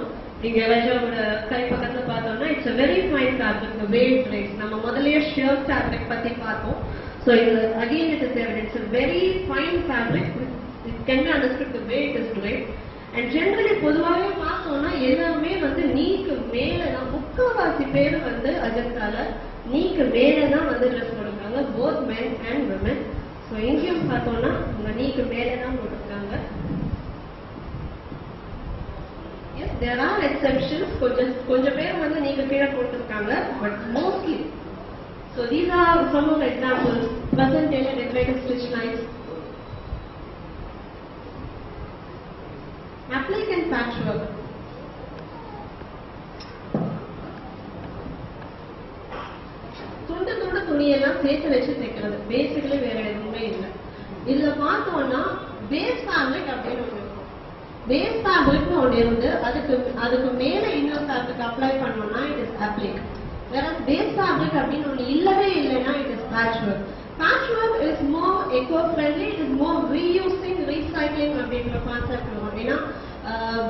இங்க வெஜோட கை பக்கத்துல பார்த்தோம்னா it's a very fine fabric, the weight trace. நம்ம முதல்லயே sheer fabric பத்தி பார்த்தோம். So இது again it is evident, it's a very fine fabric. It can be understood the way it is draped. And generally பொதுவாகவே பார்த்தோம்னா எல்லாமே வந்து நீக்கு மேல தான், முக்கால்வாசி பேர் வந்து அஜந்தால நீக்கு மேல தான் வந்து ட்ரெஸ் போடுறாங்க, both men and women. So இங்கேயும் பார்த்தோம்னா உங்க நீக்கு மேலே தான் போட்டிருக்காங்க. எஸ் தேர் ஆர் எக்ஸெப்ஷன்ஸ், கொஞ்சம் பேர் வந்து நீங்க கீழே போட்டிருக்காங்க, but mostly. So these are some of examples. Present day decorative stitch lines, applique and patch work. துணியெல்லாம் சேர்த்து வச்சு தைக்கிறது பேசிக்கலி வேற எதுவுமே இல்லை. இதுல பார்த்தோம்னா பேஸ் ஃபேப்ரிக் அப்படின்னு ஒண்ணு இருக்கும். பேஸ் ஃபேப்ரிக்னு ஒண்ணு இருந்து அதுக்கு மேல இன்னொரு ஃபேப்ரிக் அப்ளை பண்ணோம்னா இட் இஸ் அப்ளிக். வேற பேஸ் ஃபேப்ரிக் அப்படின்னு ஒண்ணு இல்லவே இல்லைன்னா it is patch work. Patch work is more echo friendly, it is more reusing recycling அப்படின்ற கான்செப்ட் வரும். ஏன்னா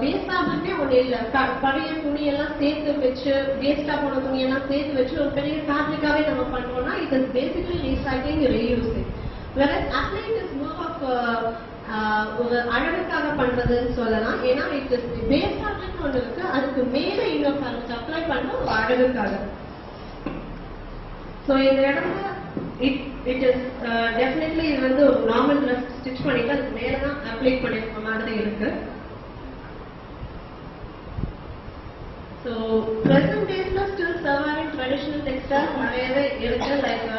பேஸ் ஃபேப்ரிக்கே ஒண்ணு இல்லை, பழைய துணியெல்லாம் சேர்த்து வச்சு வேஸ்டா போன துணியெல்லாம் சேர்த்து வச்சு ஒரு பெரிய ஃபேப்ரிக்காவே நம்ம பண்றோம்னா it is basically recycling reusing. வேற அப்ளைங் இஸ் மோர் ஆஃப் ஒரு அழகுக்காக பண்றதுன்னு சொல்லலாம். ஏன்னா இட் இஸ் பேஸ் ஃபேப்ரிக் ஒன்று இருக்கு, அதுக்கு மேல இன்னொரு ஃபேப்ரிக் அப்ளை பண்ண ஒரு அழகுக்காக. ஸோ இந்த இடத்துல இட் இஸ் டெஃபினெட்லி இது வந்து ஒரு நார்மல் ட்ரெஸ் ஸ்டிச் பண்ணிட்டு அதுக்கு மேல தான் அப்ளை பண்ணிருக்க மாதிரி இருக்கு. So present days la still surviving traditional textiles நிறையவே இருக்கு. லைக்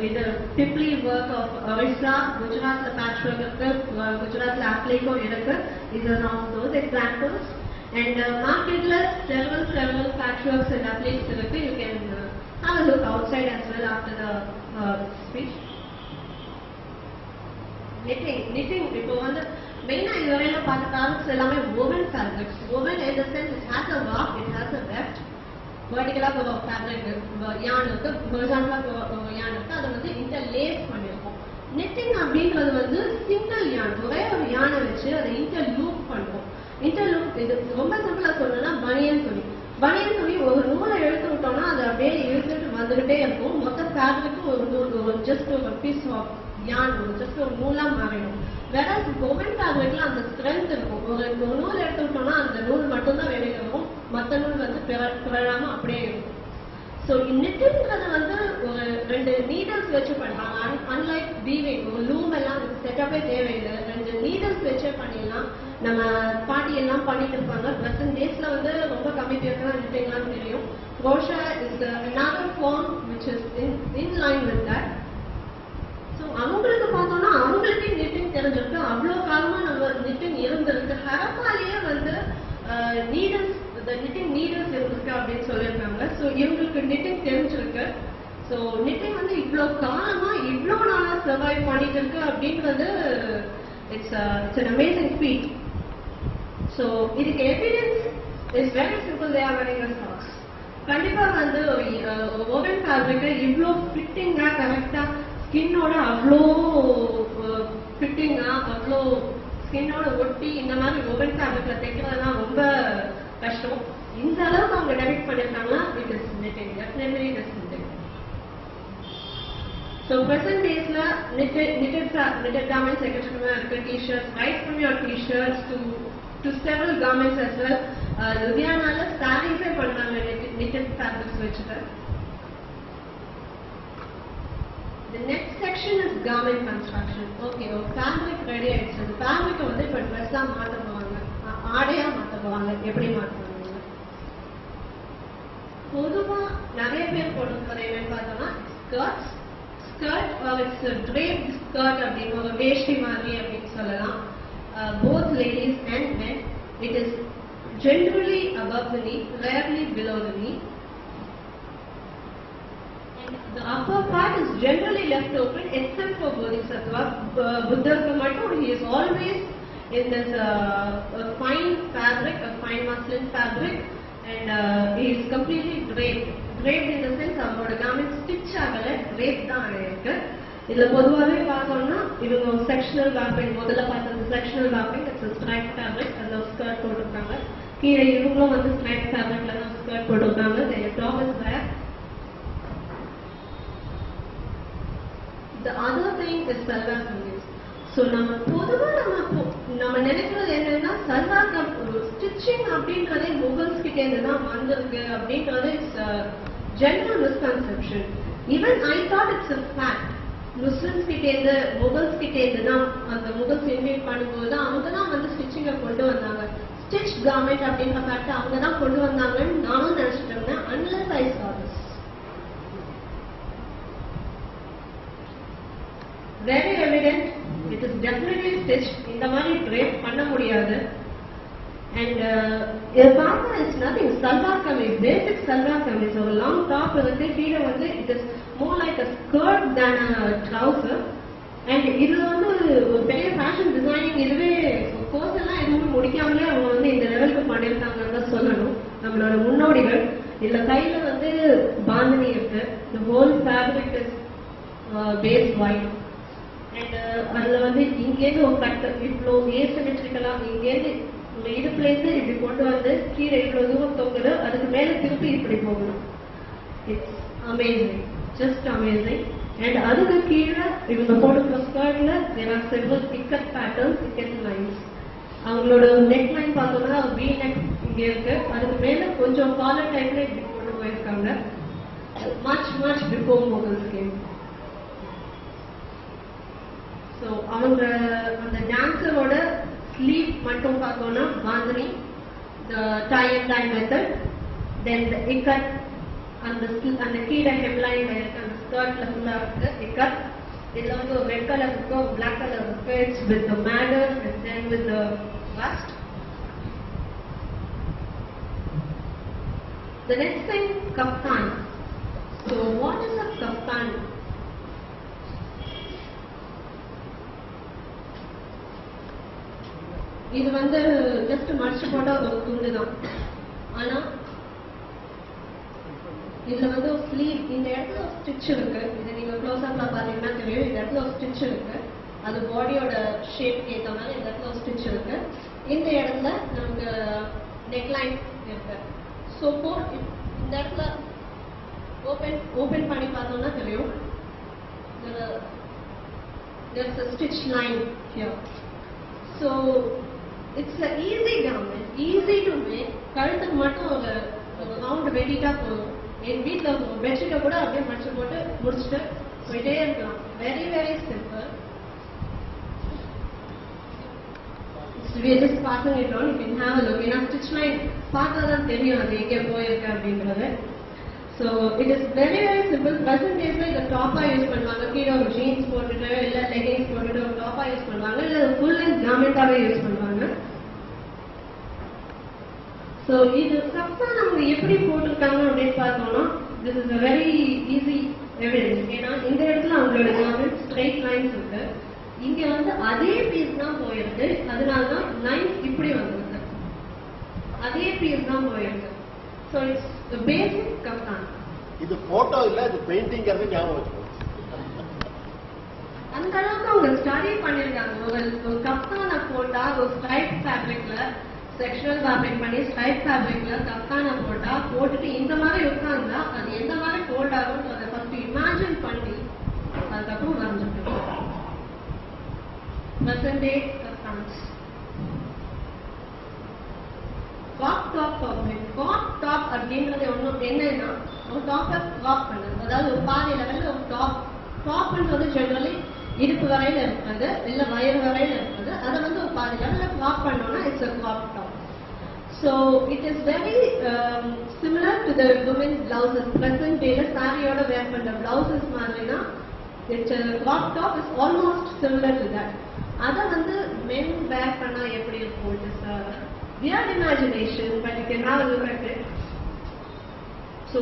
இது டிப்லி ஒர்க் ஆஃப் ஒரிசா, குஜராத்ல பேட்ச் ஒர்க் இருக்கு, குஜராத்ல அப்ளிகோ இருக்கு. These are some of those examples. And marketல several patch works and appliques இருக்கு. You can have a look outside as well after the speech. Knitting இப்போ வந்து மெயினா இதுவரையில பார்த்த ஃபேப்ரிக்ஸ் எல்லாமே woven fabrics. Woven in the sense it has a warp, it has a weft. vertical fabric yarn இருக்கு, horizontal yarn இருக்கு, அதை வந்து interlace பண்ணிருக்கோம். knitting அப்படின்றது வந்து சிங்கிள் yarn, ஒரே ஒரு yarn வச்சு அதை interloop பண்ணுவோம். interloop இது ரொம்ப சிம்பிளா சொல்லணும்னா பனியன் துணி ஒரு நூலை எடுத்து விட்டோம்னா அது அப்படியே இழுத்துட்டு வந்துகிட்டே இருக்கும். மொத்த ஃபேப்ரிக்கும் ஒரு ஜஸ்ட் ஒரு பீஸ் ஆஃப் yarn, ஜஸ்ட் ஒரு நூலா மாறிடும். வேற woven fabricல அந்த ஸ்ட்ரென்த் இருக்கும். ஒரு நூல் எடுத்து விட்டோம்னா அந்த நூல் மட்டும்தான் வெளியில வரும், மற்ற நூல் வந்து பிறழாம அப்படியே இருக்கும். ஸோ knittingன்றது வந்து ஒரு 2 நீடல்ஸ் வச்சு பண்றாங்க. அன்லைக் வீவிங், ஒரு லூம் எல்லாம் செட்டப்பே தேவையில்லை, 2 நீடல்ஸ் வச்சே பண்ணிடலாம். நம்ம பாட்டி எல்லாம் பண்ணிட்டு இருப்பாங்க. ப்ரெசன்ட் டேஸ்ல வந்து ரொம்ப கம்மி பேருக்கு தான் knittingலாம் தெரியும். crochet is another form which is in line with that. அவங்களுக்கு பார்த்தோம்னா அவங்களுக்கே knitting தெரிஞ்சிருக்கு, அவ்வளோ காலமா நம்ம knitting இருந்திருக்கு. ஹரப்பாலேயே வந்து நீடல்ஸ், knitting நீடல்ஸ் இருந்திருக்கு அப்படின்னு சொல்லியிருக்காங்க. ஸோ இவங்களுக்கு knitting தெரிஞ்சிருக்கு. ஸோ knitting வந்து இவ்வளோ காலமா இவ்வளோ நாளா சர்வைவ் பண்ணிட்டு இருக்கு அப்படின்றது it's an amazing feat. So இதுக்கு evidence is very simple, they are wearing a socks. கண்டிப்பா வந்து ஒரு woven fabric இவ்வளோ ஃபிட்டிங்கா கரெக்டா ஸ்கின்னோட அவ்வளோ ஃபிட்டிங்கா அவ்வளோ ஸ்கின்னோட ஒட்டி இந்த மாதிரி ஓவன் ஃபேப்ரிக்ல தைக்கிறதுலாம் ரொம்ப கஷ்டம். இந்த அளவுக்கு அவங்க டெபிட் பண்ணிருக்காங்கன்னா it is knitting, definitely it is knitting. So present daysல knitted garments எக்கச்சக்கமா இருக்கு. T-shirts, right from your T-shirts to several garments as well. லுதியானால சாரீஸே பண்றாங்க knitted fabrics வச்சுட்டு. The next section is garment construction. Okay, fabric ready ஆயிடுச்சு. அந்த fabric வந்து இப்ப ட்ரெஸ்ஸா மாத்த போவாங்க, ஆடையா மாத்த போவாங்க. எப்படி மாத்துவாங்க? பொதுவா நிறைய பேர் போடுறது என்னன்னு பார்த்தோம்னா skirt or it's a draped skirt அப்படின்னு ஒரு வேஷ்டி மாதிரி அப்படின்னு சொல்லலாம். Both ladies and men, it is generally above the knee, rarely below the knee. The upper part is generally left open except for Bodhisattva. Buddha Kamato, he is always in this fine fabric, a fine muslin fabric, and he is completely draped. Draped in the sense அவரோட garment stitch ஆகல, draped தான் ஆயிருக்கு. இதுல பொதுவாகவே பார்த்தோம்னா இவங்க sectional wrapping, முதல்ல பார்த்தது sectional wrapping, it's a striped fabric, அதுல skirt போட்டிருக்காங்க. கீழே இவங்களும் வந்து striped fabricல தான் skirt போட்டிருக்காங்க. The top is there. The other thing is salwar kameez. So நம்ம பொதுவா நம்ம நினைக்கிறது என்னன்னா சல்வார் ஸ்டிச்சிங் அப்படின்றதே முகல்ஸ் கிட்ட இருந்து தான் வந்திருக்கு அப்படின்றது is general misconception. Even I thought it's a fact. Muslims கிட்ட இருந்து முகல்ஸ் கிட்ட இருந்து தான் அந்த முகல்ஸ் இன்வைட் பண்ணும்போது அவங்க தான் வந்து ஸ்டிச்சிங்கை கொண்டு வந்தாங்க. ஸ்டிச் கார்மெண்ட் அப்படின்ற ஃபேக்ட் அவங்க தான் கொண்டு வந்தாங்கன்னு நானும் நினைச்சிட்டு இருந்தேன். Unless I saw this. Very evident, it is definitely stitched. இந்த மாதிரி drape பண்ண முடியாது. And இது பார்த்தா it's nothing. Salwar kameez, basic salwar kameez, ஒரு long top வந்து கீழே வந்து it is more like a skirt than a trouser. And இது வந்து ஒரு பெரிய ஃபேஷன் டிசைனிங். இதுவே கோர்ஸ் எல்லாம் எதுவும் முடிக்காமலே அவங்க வந்து இந்த லெவலுக்கு பண்ணியிருக்காங்கன்னு தான் சொல்லணும். நம்மளோட முன்னோடிகள் இதுல கையில வந்து பாந்தினி இருக்கு. The whole fabric is base white. And அதுல வந்து இங்கேருந்து ஒரு கட்டு இவ்வளோ ஏசிமெட்ரிக்கலா இங்கேருந்து இந்த இடுப்புல இருந்து இப்படி கொண்டு வந்து கீழே இவ்வளவு தூரம் தொங்குது. அதுக்கு மேல திருப்பி இப்படி போகணும். It's amazing, just amazing. And அதுக்கு கீழே இவங்க போட்டுக்கிற ஸ்கர்ட்ல there are several ikat patterns, ikat lines. அவங்களோட நெக் லைன் பார்த்தோம்னா V neck இங்க இருக்கு. அதுக்கு மேல கொஞ்சம் காலர் டைப்ல இப்படி கொண்டு போயிருக்காங்க. Much before Mughals game. So அவங்க அந்த டான்ஸரோட ஸ்லீவ் மட்டும் பார்த்தோம்னா பாந்தினி, த டை அண்ட் டை மெத்தட், தென் த இக்கட், அந்த கீழே ஹெம்லைன் இருக்கு, அந்த ஸ்கர்ட்ல ஃபுல்லா இருக்கு இக்கட். இதுல வந்து ஒரு ரெட் கலர் இருக்கு, பிளாக் கலர் இருக்கு. It's with the matter and then with the first. The next thing, kaftan. So what is a kaftan? இது வந்து ஜஸ்ட் மடிச்சு போட்டா ஒரு துண்டு தான். ஆனா இதுல வந்து ஒரு ஸ்லீவ், இந்த இடத்துல ஒரு ஸ்டிச் இருக்கு. இதை நீங்க க்ளோஸ் அப்ல பாத்தீங்கன்னா தெரியும். இந்த இடத்துல ஒரு ஸ்டிச் இருக்கு. அது பாடியோட ஷேப் ஏற்ற மாதிரி இந்த இடத்துல ஒரு ஸ்டிச் இருக்கு. இந்த இடத்துல நமக்கு நெக் லைன் இருக்கு. ஸோ இந்த இடத்துல ஓபன் பண்ணி பார்த்தோம்னா தெரியும். there's a stitch line here. So it's an easy garment, easy to make. கழுத்துக்கு மட்டும் ஒரு ரவுண்ட் வெட்டிட்டா போதும். என் வீட்டில் பெட்ஷீட்டை கூட அப்படியே மடிச்சு போட்டு முடிச்சுட்டு போயிட்டே இருக்கலாம். Very very simple. We are just passing it on. You can have a look. ஏன்னா ஸ்டிச் லைன் பார்த்தா தான் தெரியும் அது எங்கே போயிருக்கு அப்படின்றது. So it is very very simple. Present daysல இதை டாப்பா யூஸ் பண்ணுவாங்க. கீழே ஒரு ஜீன்ஸ் போட்டுட்டு இல்லை லெகின்ஸ் போட்டுட்டு ஒரு டாப்பா யூஸ் பண்ணுவாங்க. இல்லை ஃபுல் லென்த் கார்மெண்டாவே யூஸ் பண்ணுவாங்க. ஸோ இது கப்தான் அவங்க எப்படி போட்டிருக்காங்க அப்படின்னு பார்த்தோம்னா this is a very easy evidence. ஏன்னா இந்த இடத்துல அவங்களோட கார்மெண்ட் ஸ்ட்ரைட் லைன்ஸ் இருக்கு. இங்க வந்து அதே பீஸ் தான் போயிருக்கு. அதனாலதான் லைன்ஸ் இப்படி வந்திருக்கு. அதே பீஸ் தான் போயிருக்கு. So it's basic kaftan. இது போட்டோ இல்ல, இது பெயிண்டிங் ஞாபகம் வச்சுக்கோங்க. அந்த அளவுக்கு அவங்க ஸ்டடி பண்ணிருக்காங்க. ஒரு கப்தான போட்டா ஒரு ஸ்ட்ரைப் ஃபேப்ரிக்ல செக்ஷனல் ஃபேப்ரிக் பண்ணி ஸ்ட்ரைப் ஃபேப்ரிக்ல கப்தான போட்டா போட்டுட்டு இந்த மாதிரி உட்கார்ந்தா அது எந்த மாதிரி ஃபோல்ட் ஆகும் அதை ஃபர்ஸ்ட் இமேஜின் பண்ணி அதுக்கப்புறம் வரைஞ்சிருக்காங்க. present day கப்தான்ஸ். காப் டாப் ஃபேப்ரிக். காப் டாப் அப்படின்றது ஒன்றும் என்னன்னா ஒரு டாப்பை காப் பண்ணுறது, அதாவது ஒரு பாதி லெவலில் ஒரு டாப்ன்றது ஜெனரலி இடுப்பு வரையில இருக்கிறது இல்ல வயிறு வரையில இருக்கிறது, அதை வந்து ஒரு பாதி லெவல்ல கிராப் பண்ணோம்னா it's a crop top. So it is very similar to the women blouses. Present day la saree-ஓட wear பண்ற blouses மாதிரி தான் it's a crop top is almost similar to that. அத வந்து men wear பண்ணா எப்படி இருக்கும்? It is a weird imagination, but you can have a look at it. So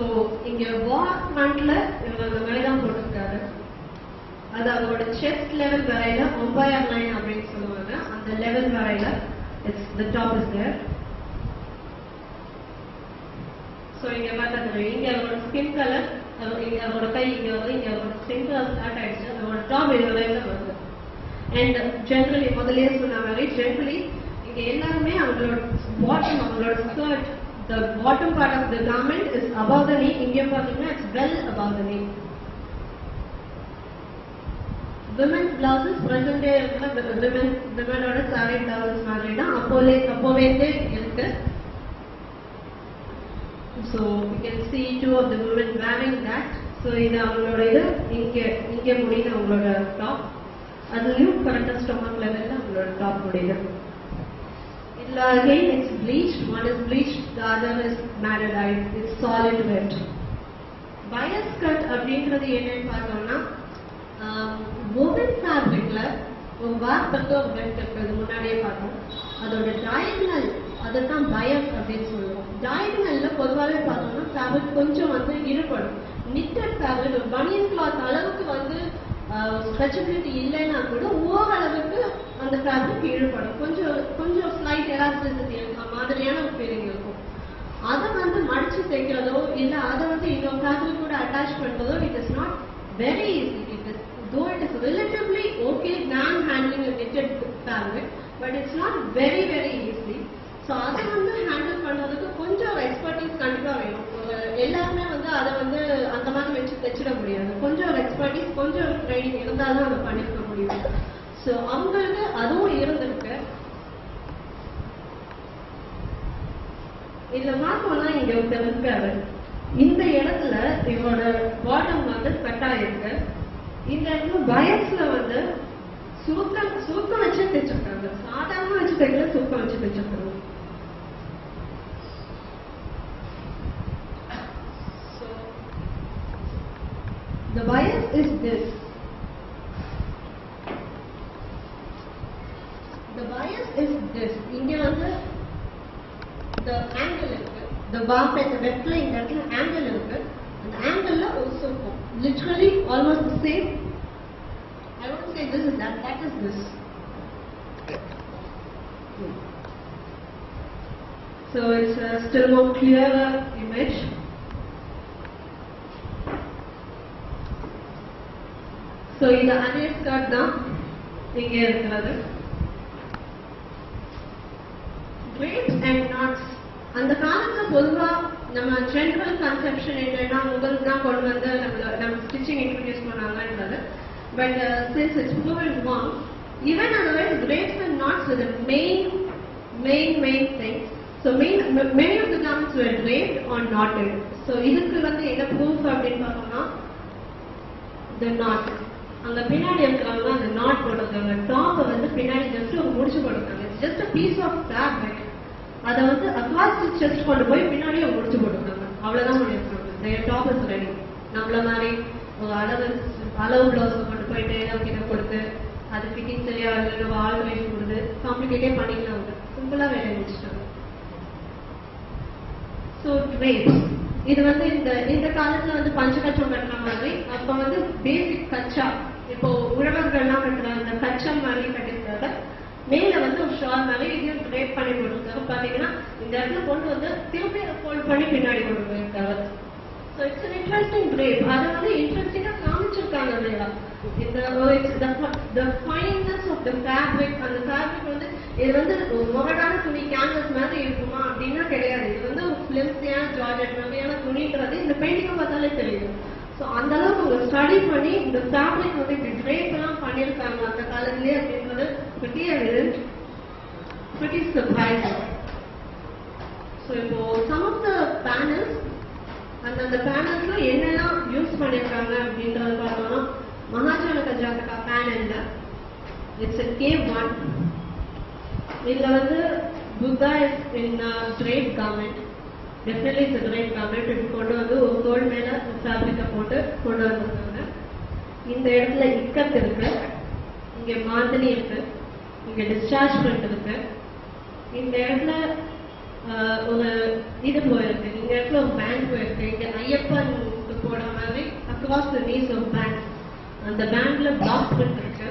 இங்க war frontல இவங்க மாதிரி தான் போட்டிருக்காரு. அது அதோட செஸ்ட் லெவல் வரையில ஒம்பயர் லைன் அப்படின்னு சொல்லுவாங்க. அந்த லெவல் வரையில it's the top is there. So இங்க பார்த்தா இங்க அவரோட ஸ்கின் கலர், இங்க அவரோட கை இங்க வந்து இங்க அவரோட ஸ்கின் கலர் ஸ்டார்ட் ஆயிடுச்சு. அவரோட டாப் இது வரையில வருது. அண்ட் ஜெனரலி முதல்லயே சொன்ன மாதிரி ஜெனரலி இங்க எல்லாருமே அவங்களோட பாட்டம், அவங்களோட skirt, the bottom part of the garment is above the knee. இங்க பாத்தீங்கன்னா it's well above the knee. Women's blouses present day women-ஓட saree blouses மாதிரி தான் அப்போவேந்தே இருக்கு. So you can see two of the women wearing that. So இது அவங்களோட இது இங்க முடியுது அவங்களோட டாப். அதுலயும் கரெக்டா ஸ்டொமக் லெவல்ல அவங்களோட டாப் முடியுது. இதுல again it's bleached. One is bleached, the other is matted dyed. It's solid wet. Bias cut அப்படின்றது என்னன்னு பார்த்தோம்னா woven fabricல ஒரு வார்ப்புக்கு ஒரு வெட் இருக்கிறது முன்னாடியே பார்த்தோம். அதோட டயகனல் அதைத்தான் பயஸ் அப்படின்னு சொல்லுவோம். டயகனல்ல பொதுவாகவே பார்த்தோம்னா ஃபேப்ரிக் கொஞ்சம் வந்து இழுபடும். நிட்டட் ஃபேப்ரிக் ஒரு பனியன் கிளாத் அளவுக்கு வந்து ஸ்ட்ரெச்சபிலிட்டி இல்லைன்னா கூட ஓரளவுக்கு அந்த ஃபேப்ரிக் இழுபடும். கொஞ்சம் ஸ்லைட் எலாஸ்டிசிட்டி இருக்க மாதிரியான ஒரு ஃபீலிங் இருக்கும். அதை வந்து மடிச்சு தைக்கிறதோ இல்லை அதை வந்து இன்னொரு ஃபேப்ரிக் கூட அட்டாச் பண்ணுறதோ it is not very easy. Though it is relatively okay than handling a knitted fabric, but it's not very easy. So அதை வந்து ஹேண்டில் பண்றதுக்கு கொஞ்சம் எக்ஸ்பர்டீஸ் கண்டிப்பா வேணும். எல்லாருமே வந்து அதை வந்து அந்த மாதிரி வச்சு தைச்சிட முடியாது. கொஞ்சம் எக்ஸ்பர்டீஸ், கொஞ்சம் ட்ரைனிங் இருந்தாலும் அதை பண்ணிக்க முடியும். ஸோ அவங்களுக்கு அதுவும் இருந்திருக்கு. இதுல பார்த்தோம்னா இங்க ஒருத்தர் இருக்காரு. இந்த இடத்துல இவரோட பாட்டம் வந்து கட் ஆயிருக்கு. இந்த இடத்துல பயஸ்ல வந்து சுருக்கம் வச்சு தைச்சிருக்காங்க. சாதாரணமா வச்சு தைக்கல, சுருக்கம் வச்சு தைச்சிருக்காங்க. The bias is this. The bias is this. இங்க வந்து the angle இருக்கு. The warp at the wet line இடத்துல angle இருக்கு. அந்த angle ஒரு சுருக்கம். Literally almost the same. I won't say this is that. That is this. So it's a still more clearer image. So இந்த அதே skirt தான் இங்க இருக்கிறது. Drapes and knots. அந்த காலத்துல பொதுவா நம்ம ஜெனரல் கன்செப்ஷன் என்னன்னா முதல் தான் கொண்டு வந்து நம்ம ஸ்டிச்சிங் இன்ட்ரோடியூஸ் பண்ணாங்கன்றது. But since it's proven wrong, even otherwise drapes and knots were the main thing. So many of the garments were draped or knotted. So இதுக்கு வந்து என்ன ப்ரூஃப் அப்படின்னு பார்த்தோம்னா the knot. அங்க பின்னாடி இருக்கிறவங்க அந்த நாட் போட்டிருக்காங்க. டாப்பை வந்து பின்னாடி ஜஸ்ட் ஒரு முடிச்சு போட்டிருக்காங்க. It's just a piece of fabric. அதை வந்து across the chest கொண்டு போய் பின்னாடியே முடிச்சு போட்டுருக்காங்க. அவ்வளவுதான் பண்ணியிருக்காங்க. their top is ready. நம்மள மாதிரி ஒரு அளவு பிளவுஸ் கொண்டு போய் டெய்லர் கிட்ட கொடுத்து அது ஃபிட்டிங் சரியா இல்லை ஆல்டரேஷன் கொடுத்து காம்ப்ளிகேட்டே பண்ணிக்கலாம். சிம்பிளா வேலை முடிச்சிட்டாங்க. ஸோ drapes இது வந்து இந்த காலத்துல வந்து பஞ்சகச்சம் கட்டுற மாதிரி, அப்ப வந்து பேசிக் கச்சா, இப்போ உழவர்கள்லாம் கட்டுற அந்த கச்சா மாதிரி கட்டிருக்காங்க. மேல வந்து ஒரு ஷால் மாதிரி இதையும் ட்ரேப் பண்ணி போட்டிருக்காங்க. பாத்தீங்கன்னா இந்த இடத்துல கொண்டு வந்து திருப்பி ஃபோல்ட் பண்ணி பின்னாடி கொண்டு போயிருக்காங்க. So it's an interesting drape. அதை வந்து இன்ட்ரெஸ்டிங்கா காமிச்சிருக்காங்க இல்லையா. the fineness of the fabric, அந்த fabric வந்து இது வந்து முரடான துணி கேன்வஸ் மாதிரி இருக்குமா அப்படின்னா கிடையாது. இது வந்து ஒரு ஃபிலிம்ஸியான ஜார்ஜெட் மாதிரியான துணின்றது இந்த பெயிண்டிங்கை பார்த்தாலே தெரியும். ஸோ அந்த அளவுக்கு அவங்க ஸ்டடி பண்ணி இந்த ஃபேப்ரிக் வந்து இப்படி ட்ரேப் எல்லாம் பண்ணியிருக்காங்க அந்த காலத்திலேயே அப்படின்றது pretty surprising. ஸோ இப்போ some of the panels அந்த பேனல்ஸ்ல என்னெல்லாம் யூஸ் பண்ணியிருக்காங்க அப்படின்றத பார்த்தோம்னா மகாஜனக ஜாதகா பேனல்ல இட்ஸ் கேவ் 1. இதுல வந்து Buddha is in great garment. Definitely it's great garment. இது கொண்டு வந்து ஒரு தோல் மேல ஃபேப்ரிக்கை போட்டு கொண்டு வந்திருக்காங்க. இந்த இடத்துல இக்கத் இருக்கு, இங்க மாந்தனி இருக்கு, இங்க டிஸ்சார்ஜ்மெண்ட் இருக்கு, இந்த இடத்துல ஒரு இது போயிருக்கு, இந்த இடத்துல ஒரு பேண்ட் போயிருக்கு, இங்க ஐயப்பன் போட மாதிரி across the knees of pant. அந்த பேண்ட்ல பிளாக் பிரிண்ட் இருக்கு.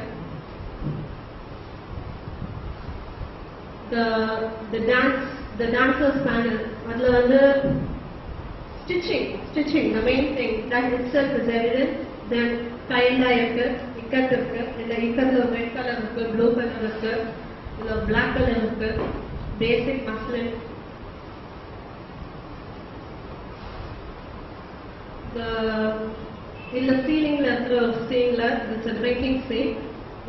the dancers panel அதுல வந்து stitching the main thing that itself is evident. then கையில இருக்கு, இக்கத் இருக்கு, இந்த இக்கத்துல ரெட் கலர் இருக்கு, ப்ளூ கலர் இருக்கு, இல்ல பிளாக் கலர் இருக்கு, பேசிக் மஸ்லின். இந்த சீலிங்ல இருக்கிற ஒரு சீன்ல இட்ஸ் ட்ரிங்கிங் சீன்.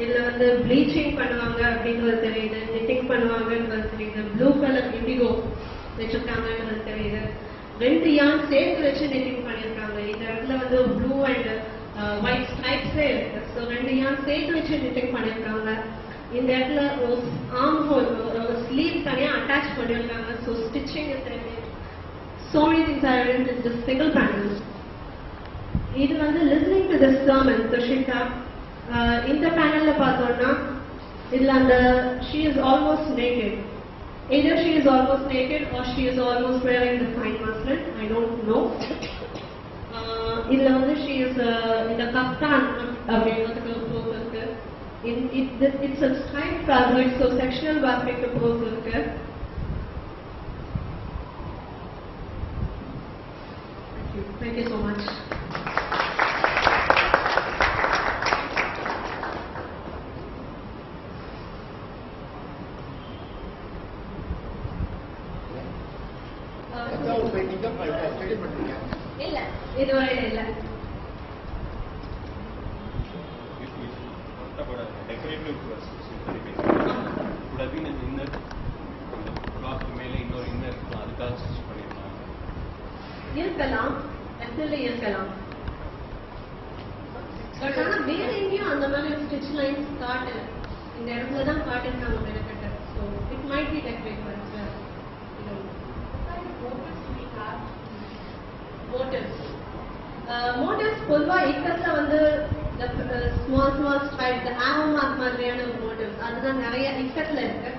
இதுல வந்து ப்ளீச்சிங் பண்ணுவாங்க அப்படின்றது தெரியுது, நிட்டிங் பண்ணுவாங்கன்றது தெரியுது, ப்ளூ கலர் இண்டிகோ வச்சிருக்காங்கன்றது தெரியுது. 2 யான் சேர்த்து வச்சு நிட்டிங் பண்ணியிருக்காங்க. இந்த இடத்துல வந்து ப்ளூ அண்ட் ஒயிட் ஸ்ட்ரைப்ஸே இருக்கு. ஸோ 2 யான் சேர்த்து வச்சு நிட்டிங் பண்ணியிருக்காங்க. இந்த இடத்துல ஒரு ஆர்ம் ஹோல், ஒரு ஸ்லீவ் தனியாக அட்டாச் பண்ணியிருக்காங்க. ஸோ ஸ்டிச்சிங் தெரியுது. So many things are evident in this single panel. இது வந்து listening to the sermon, Tushita. இந்த பேனல்ல பார்த்தோம்னா இதுல அந்த she is almost naked. Either she is almost naked or she is almost wearing the fine muslin. I don't know. இதுல வந்து she is இந்த kaftan அப்படின்றதுக்கு ப்ரோஸ் இருக்கு. It's a striped fabric, so sectional fabric pros இருக்கு. Thank you so much. இல்ல இதுவரை இல்ல. Decorative கூட been an inner cloth மேல இன்னொரு இன்னர் அதுக்காக ஸ்டிச் பண்ணிருக்காங்க. இருக்கலாம், ஆக்சுவலி இருக்கலாம். பட் ஆனா வேற எங்கேயும் அந்த மாதிரி ஸ்டிச் லைன்ஸ் காட்டல. இந்த இடத்துல தான் காட்டிருக்காங்க மெனக்கட்ட. So it might be decorative. Motives பொதுவா இக்கத்துல வந்து ஸ்மால் ஸ்ட்ரைப், இந்த ஆரோ மார்க் மாதிரியான ஒரு மோட்டிவ்ஸ் அதுதான் நிறைய இக்கத்துல இருக்கு.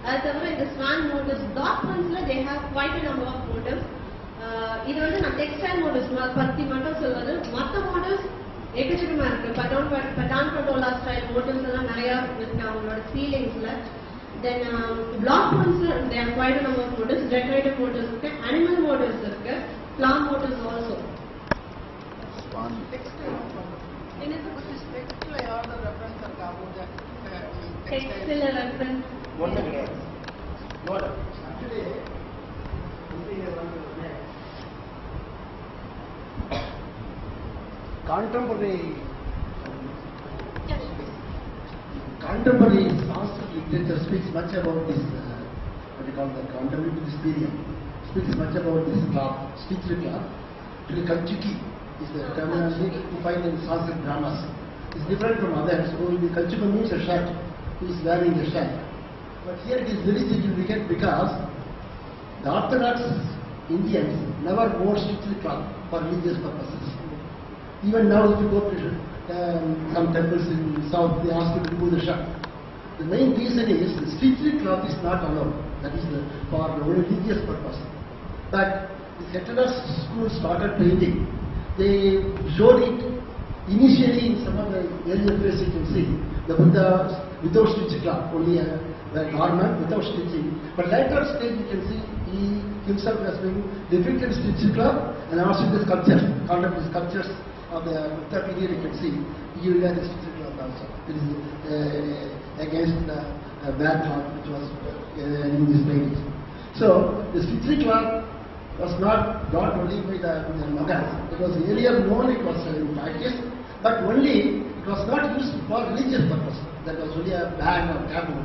அது தவிர இந்த ஸ்வான் மோட்டிவ்ஸ், டாட் ஒன்ஸ்ல they have quite a number of motives. இது வந்து நான் டெக்ஸ்டைல் மோட்டிவ்ஸ் பத்தி மட்டும் சொல்வது. மற்ற மோட்டிவ்ஸ் எக்கச்சக்கமா இருக்கு. பட்டான் பட்டோலா ஸ்டைல் மோட்டிவ்ஸ் எல்லாம் நிறைய இருக்கு அவங்களோட சீலிங்ஸ்ல. தென் பிளாக் ஒன்ஸ்ல they have quite a number of motives. Decorative motives இருக்கு, அனிமல் மோட்டிவ்ஸ் இருக்கு, flower motives also. Textile reference. ஒண்ணு கிடையாது. Contemporary Sanskrit literature speaks much about this, what you call the contemporary to this period, speaks much about this cloth, stitched cloth. The Kanchuki is the terminology you find in Sanskrit dramas. It's different from others. The Kanchuka means a shirt, who is wearing a shirt. But here it is very significant because the Orthodox Indians never wore stitched cloth for religious purposes. Even now, if you go to some temples in south, they ask you to remove the shirt. The main reason is the stitched cloth is not allowed. That is for only religious purpose. But the Orthodox school started painting. They showed it initially in some of the earlier places you can see the Buddha without stitched cloth, only the garment without stitching. But later stage you can see he himself has been depicted stitched cloth and also the sculptures, contemporary sculptures of the Gupta period, you can see, you will have the stitching cloth also. It is against the bad thought which was in this painting. So, the stitching cloth was not got only by the Mughals. It was earlier known, it was in practice, but only it was not used for religious purpose. That was only a ban or taboo.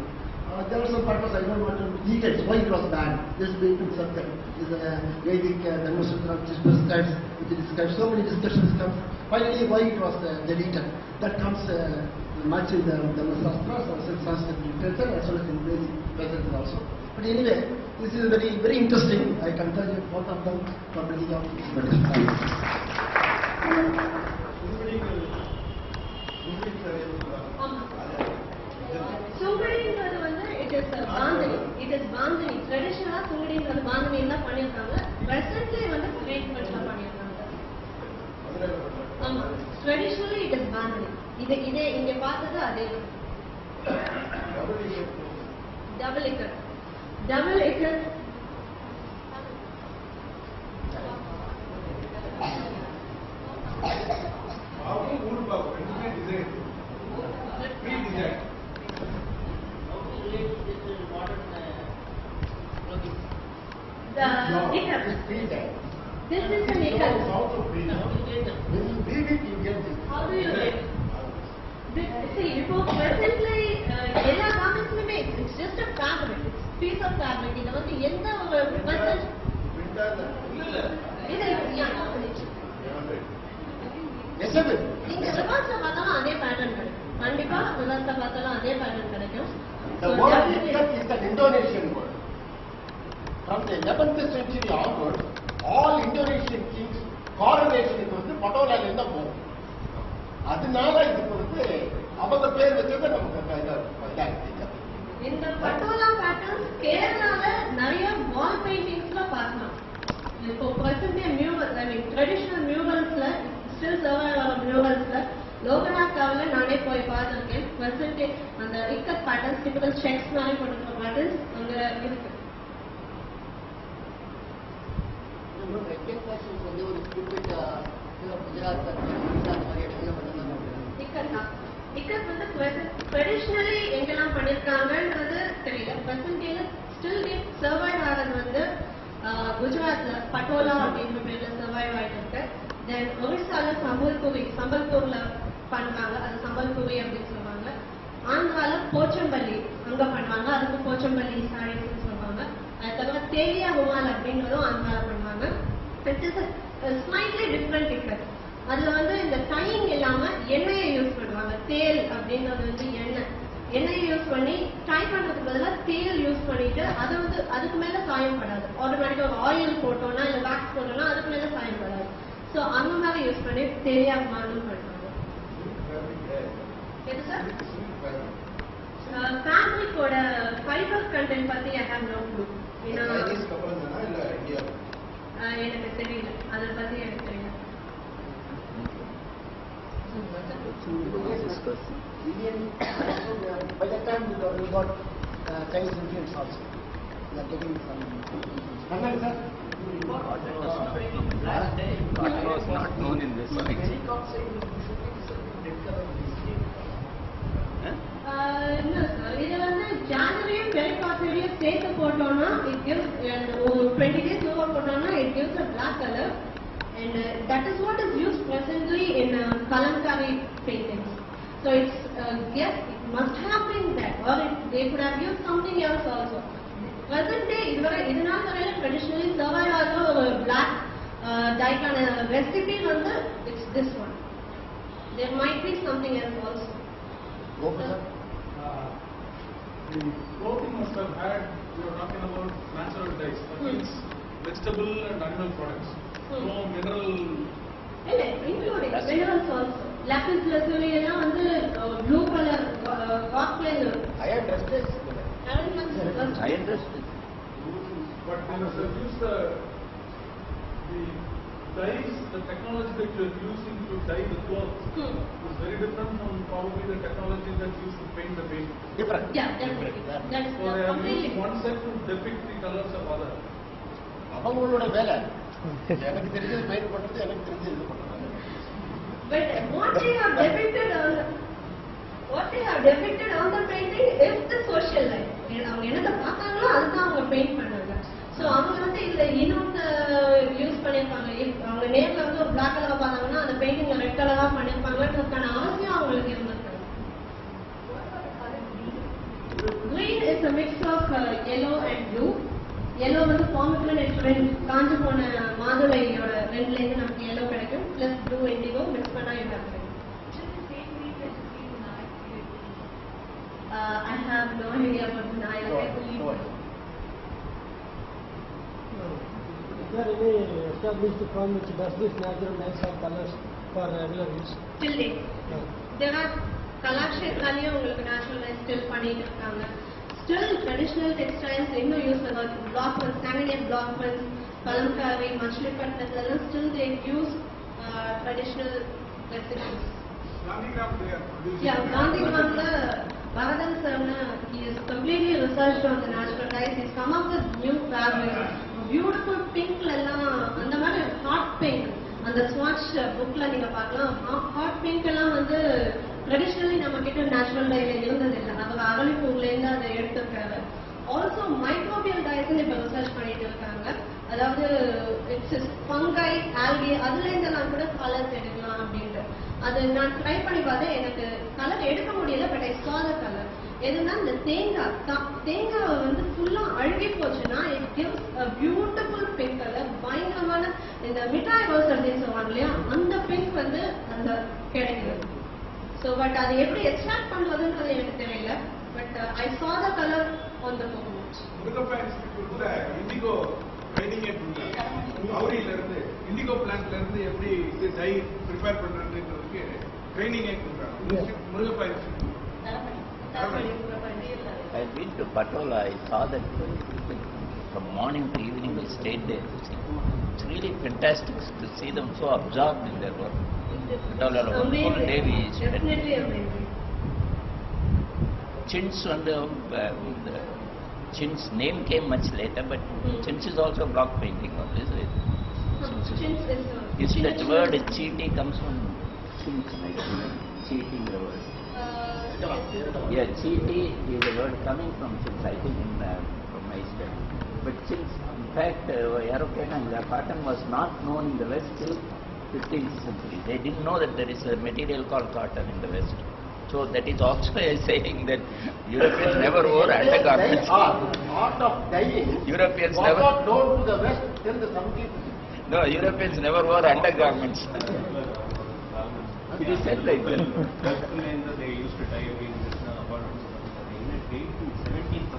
There was some purpose, I don't want to details why it was banned. This is being something. This is a Vedic Dharma Sutra which prescribes, which describes so many discussions comes. Finally, why it was deleted. That comes much in the Dharma Shastras, also in Sanskrit literature, as well as in Vedic presence also. But anyway, this is very, very interesting. I can tell you both of them for bringing out this better. சுங்குடிங்கிறது வந்து it is bandhani ட்ரெடிஷனலா சுங்குடிங்கிறது bandhani தான் பண்ணியிருக்காங்க. Presently வந்து ட்ரீட்மெண்ட்ல பண்ணியிருக்காங்க. ஆமா, traditionally it is bandhani. இதே இங்க பார்த்தது அதே double ikat. The ikat. This is an ikat. How to breathe? When you breathe it, you get this. How do you get? See, இப்போ presently எல்லா garmentsலுமே it's just a fabric. It's piece of fabric. இத வந்து எந்த ஒரு person இது நீங்க ரிவர்ஸ்ல பார்த்தாலும் அதே பேட்டர்ன் கிடைக்கும். கண்டிப்பா ரிவர்ஸ்ல பார்த்தாலும் அதே பேட்டர்ன் கிடைக்கும். The word ikat is an Indonesian word. From the 11th century onwards, all Indonesian kings coronation வந்து பட்டோலால இருந்தா போகும். அதனால இதுக்கு வந்து அவங்க பேர் வச்சது நமக்கு இந்த பட்டோலா பேட்டர்ன்ஸ் கேரளால நிறைய வால் பெயிண்டிங்ஸ்ல பார்க்கலாம். இப்போ பிரசன்ட் மியூரல், ஐ மீன் ட்ரெடிஷனல் மியூரல்ஸ்ல ஸ்டில் சர்வைவ் ஆகிற மியூரல்ஸ்ல லோகநாத்தாவில் நானே போய் பார்த்துருக்கேன். பிரசன்ட் அந்த இக்கட் பேட்டர்ன்ஸ், டிபிக்கல் செக்ஸ் மாதிரி போட்டுக்கிற பேட்டர்ன்ஸ் அங்க இருக்கு. இக்கட் வந்து ட்ரெடிஷனலி எங்கெல்லாம் பண்ணிருக்காங்கன்றது தெரியல. பிரசன்ட் ஸ்டில் சர்வைவ் ஆகிறது வந்து குஜராத்ல பட்டோலா அப்படின்ற பேர்ல சர்வைவ் ஆயிட்டு இருக்கு. தென் ஒரிசால சம்பல்பூர்ல பண்றாங்க, அது சம்பல்பூரி அப்படின்னு சொல்லுவாங்க. ஆந்திரால போச்சம்பள்ளி அங்க பண்ணுவாங்க, அதுக்கு போச்சம்பள்ளி சாரீஸ்ன்னு சொல்லுவாங்க. அது தவிர தேலியா ஹுமால் அப்படின்றதும் ஆந்திரால பண்ணுவாங்க. It is slightly different ikat. அதுல வந்து இந்த டையிங் இல்லாம எண்ணெயை யூஸ் பண்ணுவாங்க. தேல் அப்படின்றது வந்து எண்ணெயை யூஸ் பண்ணி டை பண்றதுக்கு பதிலாக தேல் யூஸ் பண்ணிட்டு அதை வந்து அதுக்கு மேல சாயம் படாது. ஆட்டோமேட்டிக்கா ஒரு ஆயில் போட்டோம்னா இல்ல வேக்ஸ் போட்டோம்னா அதுக்கு மேல சாயம் படாது. ஸோ அந்த மாதிரி யூஸ் பண்ணி தேலியா மாலும் பண்ணுவாங்க. எது சார்? ஃபேப்ரிக்கோட ஃபைபர் கண்டென்ட் பத்தி ஐ ஹேவ் நோ க்ளூ. எனக்கு தெரியல, அதை பத்தி எனக்கு தெரியல. By that time we got Chinese influence also. We are getting some. Cotton was not known in this way. No sir, இது வந்து ஜான்வரியும் பெரிகார்டியும் சேர்த்து போட்டோம்னா it gives, and 20 days over போட்டோம்னா it gives a black color, and that is what is used presently in Kalamkari paintings. So it's yes, it must have been that, or they could have used something else also. Present day இதனால வரையில traditionally survive ஆகிற ஒரு black dyeக்கான recipe வந்து it's this one. There might be something else also. The clothing must have had, we are talking about natural dyes, that means vegetable and animal products, no mineral. இல்லை, including minerals also. Lapis lazuli எல்லாம் வந்து blue color rockland iron dresses. iron dress. But they must have used the dyes, the technology that you are using to dye the clothes is very different from probably the technology that's used to paint the paint. Different. Yeah, definitely. That's So they have completely used one set to depict the colors of other. அவங்களோட வேலை எனக்கு தெரிஞ்சது paint பண்றது, எனக்கு தெரிஞ்சது இது பண்றது. But what they have depicted on the painting is the social life. அவங்க என்னத்தை பார்த்தாங்களோ அதுதான் அவங்க பெயிண்ட் பண்ணாங்க. ஸோ அவங்க வந்து இதுல இன்னொன்று யூஸ் பண்ணியிருப்பாங்க. அவங்க நேர்ல வந்து ஒரு பிளாக் கலரா பார்த்தாங்கன்னா அந்த பெயிண்டிங் ரெட் கலரா பண்ணியிருப்பாங்கன்றதுக்கான அவசியம் அவங்களுக்கு இருந்திருக்காங்க. Green is a mix of yellow and blue. Yellow வந்து pomegranate ரெண்டு காஞ்சு போன மாதுளையோட ரெண்டுல இருந்து நமக்கு yellow கிடைக்கும். பிளஸ் blue indigo mix பண்ணா என்ன கிடைக்கும்? I have no idea about the Nile. I believe. Is there any established firm which does this natural dyes or colors for regular use? Till date. There are கலாக்ஷேத்ராலையும் உங்களுக்கு natural life still பண்ணிட்டு இருக்காங்க. Still traditional textiles இன்னும் use பண்ணுவாங்க. Block prints, scandinavian block prints, Kalamkari, மச்சிலிப்பட்டினத்துலாம் still they use traditional recipes. காந்திகிராம்ல பரதன் சார்னு he is completely researched on the natural dyes. He's come up with new fabrics, beautiful pinkல எல்லாம் அந்த மாதிரி ஹாட் பிங்க் அந்த ஸ்வாட்ச் புக்ல நீங்க பார்க்கலாம். ஹாட் பிங்க் எல்லாம் வந்து ட்ரெடிஷ்னலி நம்ம கிட்ட நேச்சுரல் டைல இருந்ததில்லை. அவங்க அகலிப்பூர்ல இருந்து அதை எடுத்துருக்காங்க. ஆல்சோ மைக்ரோபியல் டைஸ்ன்னு இப்ப ரிசர்ச் பண்ணிட்டு இருக்காங்க. அதாவது இட்ஸ் ஃபங்கை, ஆல்கே அதுல இருந்தெல்லாம் கூட கலர்ஸ் எடுக்கலாம் அப்படின்ட்டு. அது நான் ட்ரை பண்ணி பார்த்தேன். எனக்கு கலர் எடுக்க முடியல. But I saw the colour. எதுனா இந்த தேங்காய் வந்து ஃபுல்லா அழுகி போச்சுன்னா it gives a beautiful pink color. பயங்கரமான இந்த மிட்டாய் ரோஸ் அப்படின்னு சொல்லுவாங்க இல்லையா, அந்த பிங்க் வந்து அந்த கிடைக்குது. ஸோ பட் அது எப்படி எக்ஸ்ட்ராக்ட் பண்றதுன்றது எனக்கு தெரியல. But I saw the colour on the coconut. Murugappa இன்ஸ்டிடியூட்ல இண்டிகோ ட்ரைனிங் அவுரியில இருந்து இண்டிகோ பிளான்ட்ல இருந்து எப்படி இது டை ப்ரிப்பேர் பண்றதுன்றதுக்கு ட்ரைனிங் கொடுக்குறாங்க Murugappa institute. I've been to Patola. I saw that from morning to evening we stayed there. It's really fantastic to see them so absorbed in their work. Patola, one full day we spent. Definitely amazing. Chintz and the Chintz name came much later, but Chintz is also block painting. Obviously. Chintz is You see that word cheating comes from Chintz, like cheating the word. Yeah, cheaty is a word coming from Chintz, I think, from my study. But Chintz, in fact, Yarokana cotton was not known in the West till 15th century. They didn't know that there is a material called cotton in the West. So that is also saying that Europeans never wore undergarments. Art of dyeing Europeans was never. not known to the West till the 17th. No, Europeans never wore undergarments. It is said like that. They used to tie away in this apartments. In a day to 17th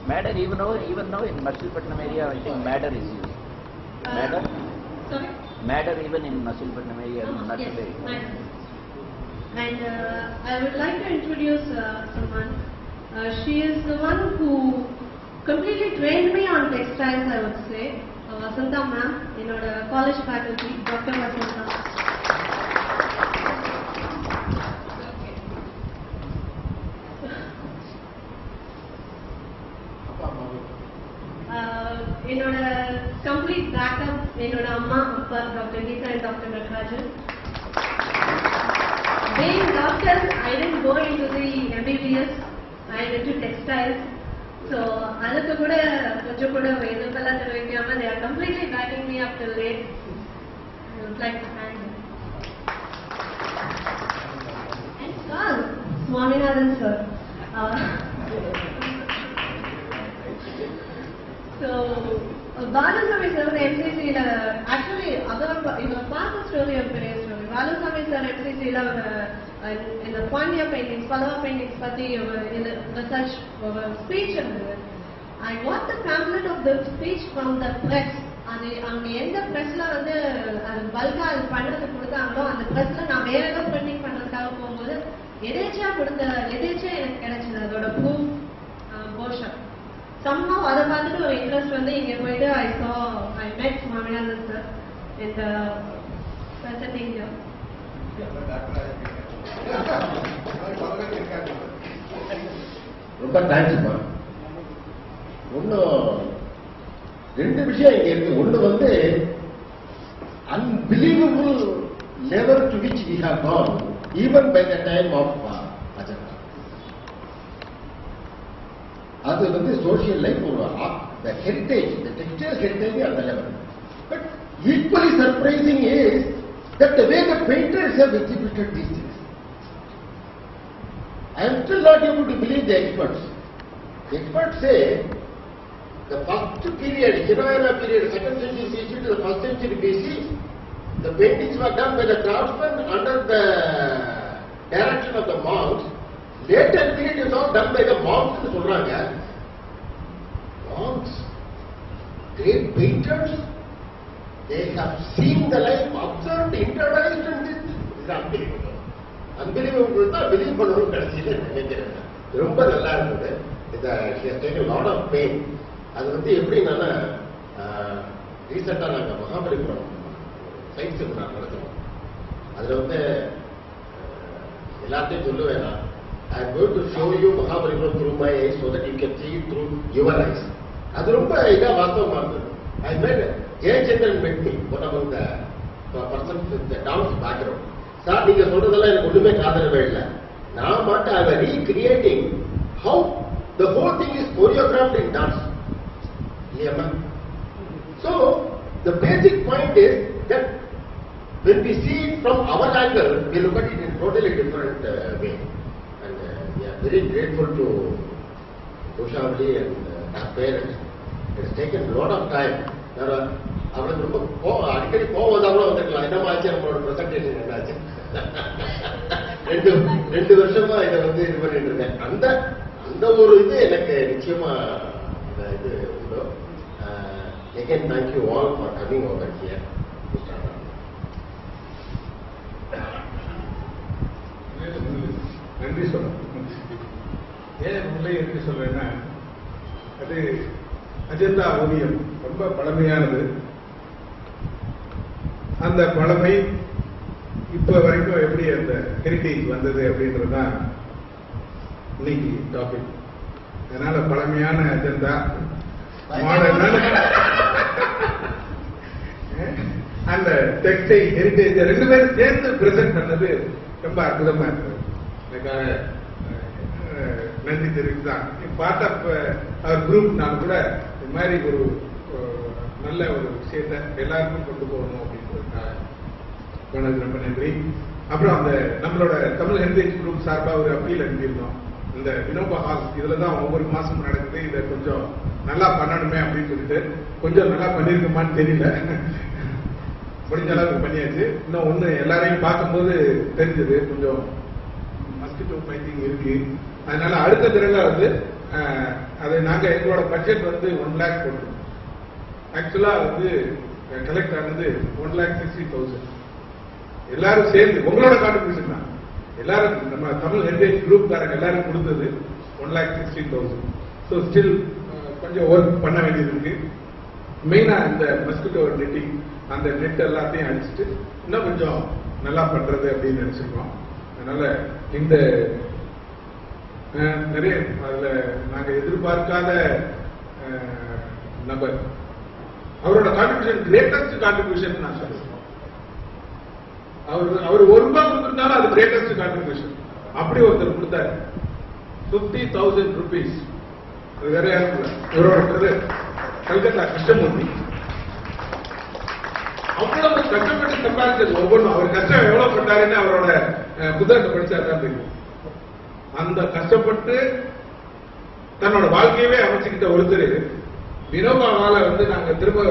Madder, even now in Machilpatnam area, I think madder is used. Madder? sorry? Madder even in Machilpatnam area, not Yes, today. nice. And I would like to introduce someone. She is the one who completely trained me on textiles, I would say. Vasantha ma'am, என்னோட college faculty, Dr. Vasantha. என்னோட complete backup என்னோட அம்மா அப்பா doctor Geetha and doctor Natarajan. Being doctors, I didn't go into the MBBS, I went to textiles. So அதுக்கு கூட கொஞ்சம் கூட எதுக்கெல்லாம் தெரிவிக்காம they are completely backing me up till late. I would like to thank them. And sir, Swaminathan sir. So Balasamy sir MCC-ல actually இவரை பார்த்த story ஒரு பெரிய story. Balasamy sir MCC-ல இந்த பாண்டியா பெயிண்டிங்ஸ், பல்லவா பெயிண்டிங்ஸ் பத்தி இந்த ரிசர்ச் ஸ்பீச் இருந்தது. I got the pamphlet of the speech from the press. அது அவங்க எந்த பிரஸ்ல வந்து அது பல்கா அது பண்றதுக்கு கொடுத்தாங்களோ அந்த பிரஸ்ல நான் வேற ஏதோ பிரிண்டிங் பண்றதுக்காக போகும்போது எதேச்சியா எனக்கு கிடைச்சது அதோட ப்ரூஃப் போர்ஷன். somehow அதை பார்த்துட்டு ஒரு இன்ட்ரெஸ்ட் வந்து இங்க போயிட்டு I met Swaminathan sir in the presenting here. ரொம்ப தேங்க்ஸ்மா. ஒன்றும் ரெண்டு விஷயம் இங்க இருக்கு. ஒண்ணு வந்து unbelievable level to which we have gone, even by the time of Ajanta. அது வந்து social life ஒரு the heritage, the textile heritage at the level. But equally surprising is that the way the painters have exhibited these things. I am still not able to believe the experts. The experts say the first period, Hinayana period, 2nd century CC to the 1st century BC, the paintings were done by the craftsmen under the direction of the monks. Later period is all done by the monks. Monks, great painters, they have seen the life, observed, internalized, and this is unbelievable. Unbelievable தான் believe பண்ணணும் கடைசியில் நினைக்கிறேன். ரொம்ப நல்லா இருந்தது. இதை take lot of pain. அது வந்து எப்படின்னா ரீசெண்டாக நாங்கள் மகாபலிபுரம் சயின்ஸ் செமினார் நடத்துவோம். அதில் வந்து எல்லாத்தையும் சொல்லுவேன் நான். I am going to show you Mahabalipuram through my eyes so that you can see it through your eyes. அது ரொம்ப இதாக வாஸ்தவமாக இருந்தது. I met Jayachandran met me, one among the persons with the dance background. Sir நீங்க சொல்றதெல்லாம் எனக்கு ஒண்ணுமே காதலவே இல்லை. நான் மட்டும் I am recreating how the whole thing is choreographed in dance. இல்லையா? So the basic point is that when we see it from our angle, we look at it in totally different way. And we are very grateful to Ushavali and her parents. It has taken a lot of time. அவளுக்கு ரொம்ப அடிக்கடி போவதாகவும் வந்துருக்கலாம். என்னமா ஆச்சு நம்மளோட presentation என்னாச்சு? 2 வருஷமா இதை வந்து இது பண்ணிட்டு இருக்கேன். அந்த ஒரு இது எனக்கு நிச்சயமா இது உண்டோ. Again, thank you all for coming over here. நன்றி சொல்றேன். ஏன் முல்லை என்று சொல்றேன்னா, அது அஜந்தா ஓவியம் ரொம்ப பழமையானது. அந்த பழமை இப்ப வரைக்கும் எப்படி அந்த ஹெரிட்டேஜ் வந்தது அப்படின்றதுதான் இன்னைக்கு டாபிக். அதனால பழமையான அஜந்தா, மாடர்னான அந்த டெக்ஸ்டைல் ஹெரிட்டேஜ் 2 பேரும் சேர்ந்து பிரசன்ட் பண்ணது ரொம்ப அற்புதமா இருக்கு. எனக்காக நன்றி தெரிவித்தான். பார்ட் ஆஃப் அவர் குரூப் நான் கூட இந்த மாதிரி ஒரு நல்ல ஒரு விஷயத்தை எல்லாருக்கும் கொண்டு போகணும் அப்படின்றதுக்காக போனது ரொம்ப நன்றி. அப்புறம் அந்த நம்மளோட தமிழ் ஹெரிட்டேஜ் குரூப் சார்பாக ஒரு அப்பீல் அனுப்பியிருந்தோம். இந்த வினோபா ஹால் இதுல தான் ஒவ்வொரு மாசமும் நடக்குது. இதை கொஞ்சம் நல்லா பண்ணணுமே அப்படின்னு சொல்லிட்டு கொஞ்சம் நல்லா பண்ணியிருக்கோமான்னு தெரியல. முடிஞ்ச அளவுக்கு பண்ணியாச்சு. இன்னும் ஒண்ணு எல்லாரையும் பார்க்கும்போது தெரிஞ்சது கொஞ்சம் மஸ்கிட்டோ பைட்டிங் இருக்கு. அதனால அடுத்த தடவை வந்து அது நாங்க எங்களோட பட்ஜெட் வந்து 1 lakh போட்டோம். ஆக்சுவலா வந்து கலெக்ட் ஆனது 1,60,000. எல்லாரும் சேர்ந்து உங்களோட கான்ட்ரிபியூஷன் தான். எல்லாரும் நம்ம தமிழ் ஹெரிட்டேஜ் குரூப் காரங்க எல்லாரும் கொடுத்தது 1,60,000. ஸோ ஸ்டில் கொஞ்சம் ஒர்க் பண்ண வேண்டியது இருக்கு. மெயினா இந்த மஸ்கிட்டோ நெட்டிங் அந்த நெட் எல்லாத்தையும் அடிச்சுட்டு இன்னும் கொஞ்சம் நல்லா பண்றது அப்படின்னு நினைச்சிருக்கோம். அதனால இந்த நிறைய அதுல நாங்க எதிர்பார்க்காத நபர் அவரோட கான்ட்ரிபியூஷன் கிரேட்டஸ்ட் கான்ட்ரிபியூஷன் நான் சொல்லுவேன். அவர் ₹1 கொடுத்திருந்தாலும் அது கிரேட்டஸ்ட் கான்ட்ரிபியூஷன். அப்படி ஒருத்தர் கொடுத்தாரு 50,000 rupees. அது வேற யாரும் இல்லை, இவரோட கல்கத்தா கிருஷ்ணமூர்த்தி. அவ்வளவு கஷ்டப்பட்டு சம்பாதிச்சது ஒவ்வொன்றும். அவர் கஷ்டம் எவ்வளவு பட்டாருன்னு அவரோட புத்தகத்தை படிச்சாதான் தெரியும். அந்த கஷ்டப்பட்டு தன்னோட வாழ்க்கையவே அமைச்சுக்கிட்ட ஒருத்தர் வினோபாவால வந்து நாங்க திரும்ப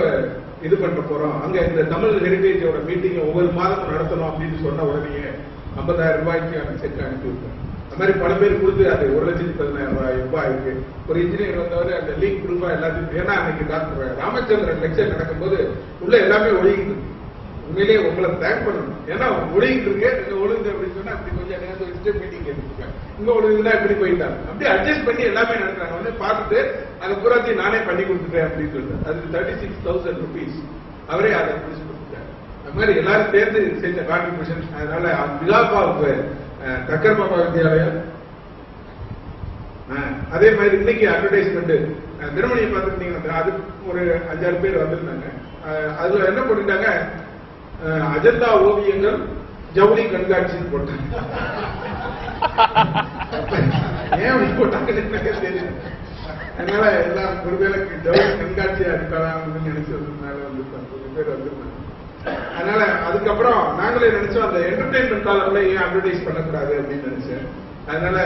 இது பண்ண போறோம், அங்க இந்த தமிழ் ஹெரிட்டேஜோட மீட்டிங் ஒவ்வொரு மாதமும் நடத்தணும் அப்படின்னு சொன்ன உடனே 50,000 ரூபாய்க்கு செக் அனுப்பி விட்டேன். அந்த மாதிரி பல பேர் கொடுத்து அது 1,14,000 ரூபாய் இருக்கு. ஒரு இன்ஜினியர் வந்தவர் அந்த லீக் ப்ரூஃபா எல்லாத்தையும். ஏன்னா அன்னைக்கு டாக்டர் ராமச்சந்திரன் லெக்சர் நடக்கும்போது உள்ள எல்லாமே ஒழுகிட்டு இருக்கு. உண்மையிலேயே உங்களை தேங்க் பண்ணணும். ஏன்னா ஒழுகிட்டு இருக்கு, நீங்க ஒழுங்கு அப்படின்னு சொன்னா அப்படி கொஞ்சம் நேரத்தில் வச்சுட்டு மீட்டிங் கேட்டுருக்கேன். இங்க ஒழுங்குனா இப்படி போயிட்டாங்க. அப்படியே அட்ஜஸ்ட் பண்ணி எல்லாமே நடத்துறாங்க. வந்து பார்த்துட்டு அதை பூராத்தையும் நானே பண்ணி கொடுத்துட்டேன் அப்படின்னு சொல்லிட்டு அதுக்கு 36,000 rupees அவரே அதை பிடிச்சு கொடுத்துட்டாரு. அது மாதிரி எல்லாரும் சேர்ந்து செஞ்ச கான்ட்ரிபியூஷன். அதனால விழாப்பாவுக்கு தக்கர் பாபா வித்யாலயம் அதே மாதிரி இன்னைக்கு அட்வர்டைஸ்மெண்ட் தினமணியை பார்த்துருந்தீங்கன்னா அது ஒரு 5-6 பேர் வந்திருந்தாங்க. அதுல என்ன பண்ணிட்டாங்க, அஜந்தா ஓவியங்கள் ஜவுளி கண்காட்சின்னு போட்டாங்க. ஏன் அப்படி போட்டாங்கன்னு எனக்கு தெரியல. அதனால எல்லாம் ஒருவேளை ஜவுளி கண்காட்சியா இருக்கலாம் நினைச்சதுனால வந்து 10 பேர் வந்துருந்தாங்க. அதனால அதுக்கப்புறம் நாங்களே நினைச்சோம் அந்த என்டர்டைன்மெண்ட் காலம்ல ஏன் அட்வர்டைஸ் பண்ணக்கூடாது அப்படின்னு நினைச்சேன். அதனால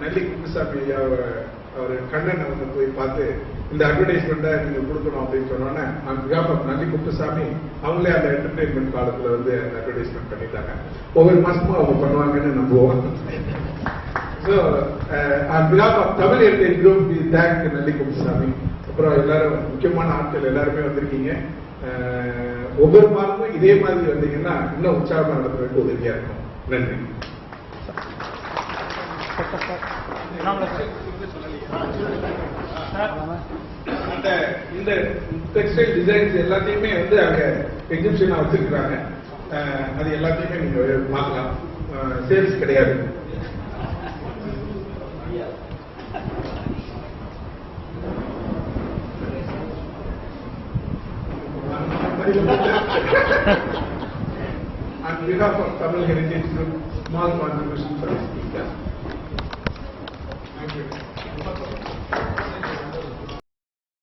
நல்லி குப்புசாமி ஐயா அவர் கண்ணனை வந்து போய் பார்த்து இந்த அட்வர்டைஸ்மெண்ட்டை நீங்க கொடுக்கணும் அப்படின்னு சொன்னோன்னே நல்லி குப்புசாமி அவங்களே அந்த என்டர்டைன்மெண்ட் காலத்துல வந்து அந்த அட்வர்டைஸ்மெண்ட் பண்ணிட்டாங்க. ஒவ்வொரு மாசமும் அவங்க பண்ணுவாங்கன்னு நம்புவோம். So on behalf of Tamil heritage group we thank நல்லி குப்புசாமி. அப்புறம் எல்லாரும் முக்கியமான ஆட்கள் எல்லாருமே வந்திருக்கீங்க. ஒவ்வொரு மாதமும் இதே மாதிரி வந்தீங்கன்னா இன்னும் உற்சாகமா நடத்துறதுக்கு உதவியா இருக்கும். நன்றி. இந்த டெக்ஸ்டைல் டிசைன்ஸ் எல்லாத்தையுமே வந்து அங்க எக்ஸிபிஷனா வச்சிருக்காங்க. அது எல்லாத்தையுமே நீங்க பார்க்கலாம். சேல்ஸ் கிடையாது. On behalf of Tamil Heritage Group, small contribution service.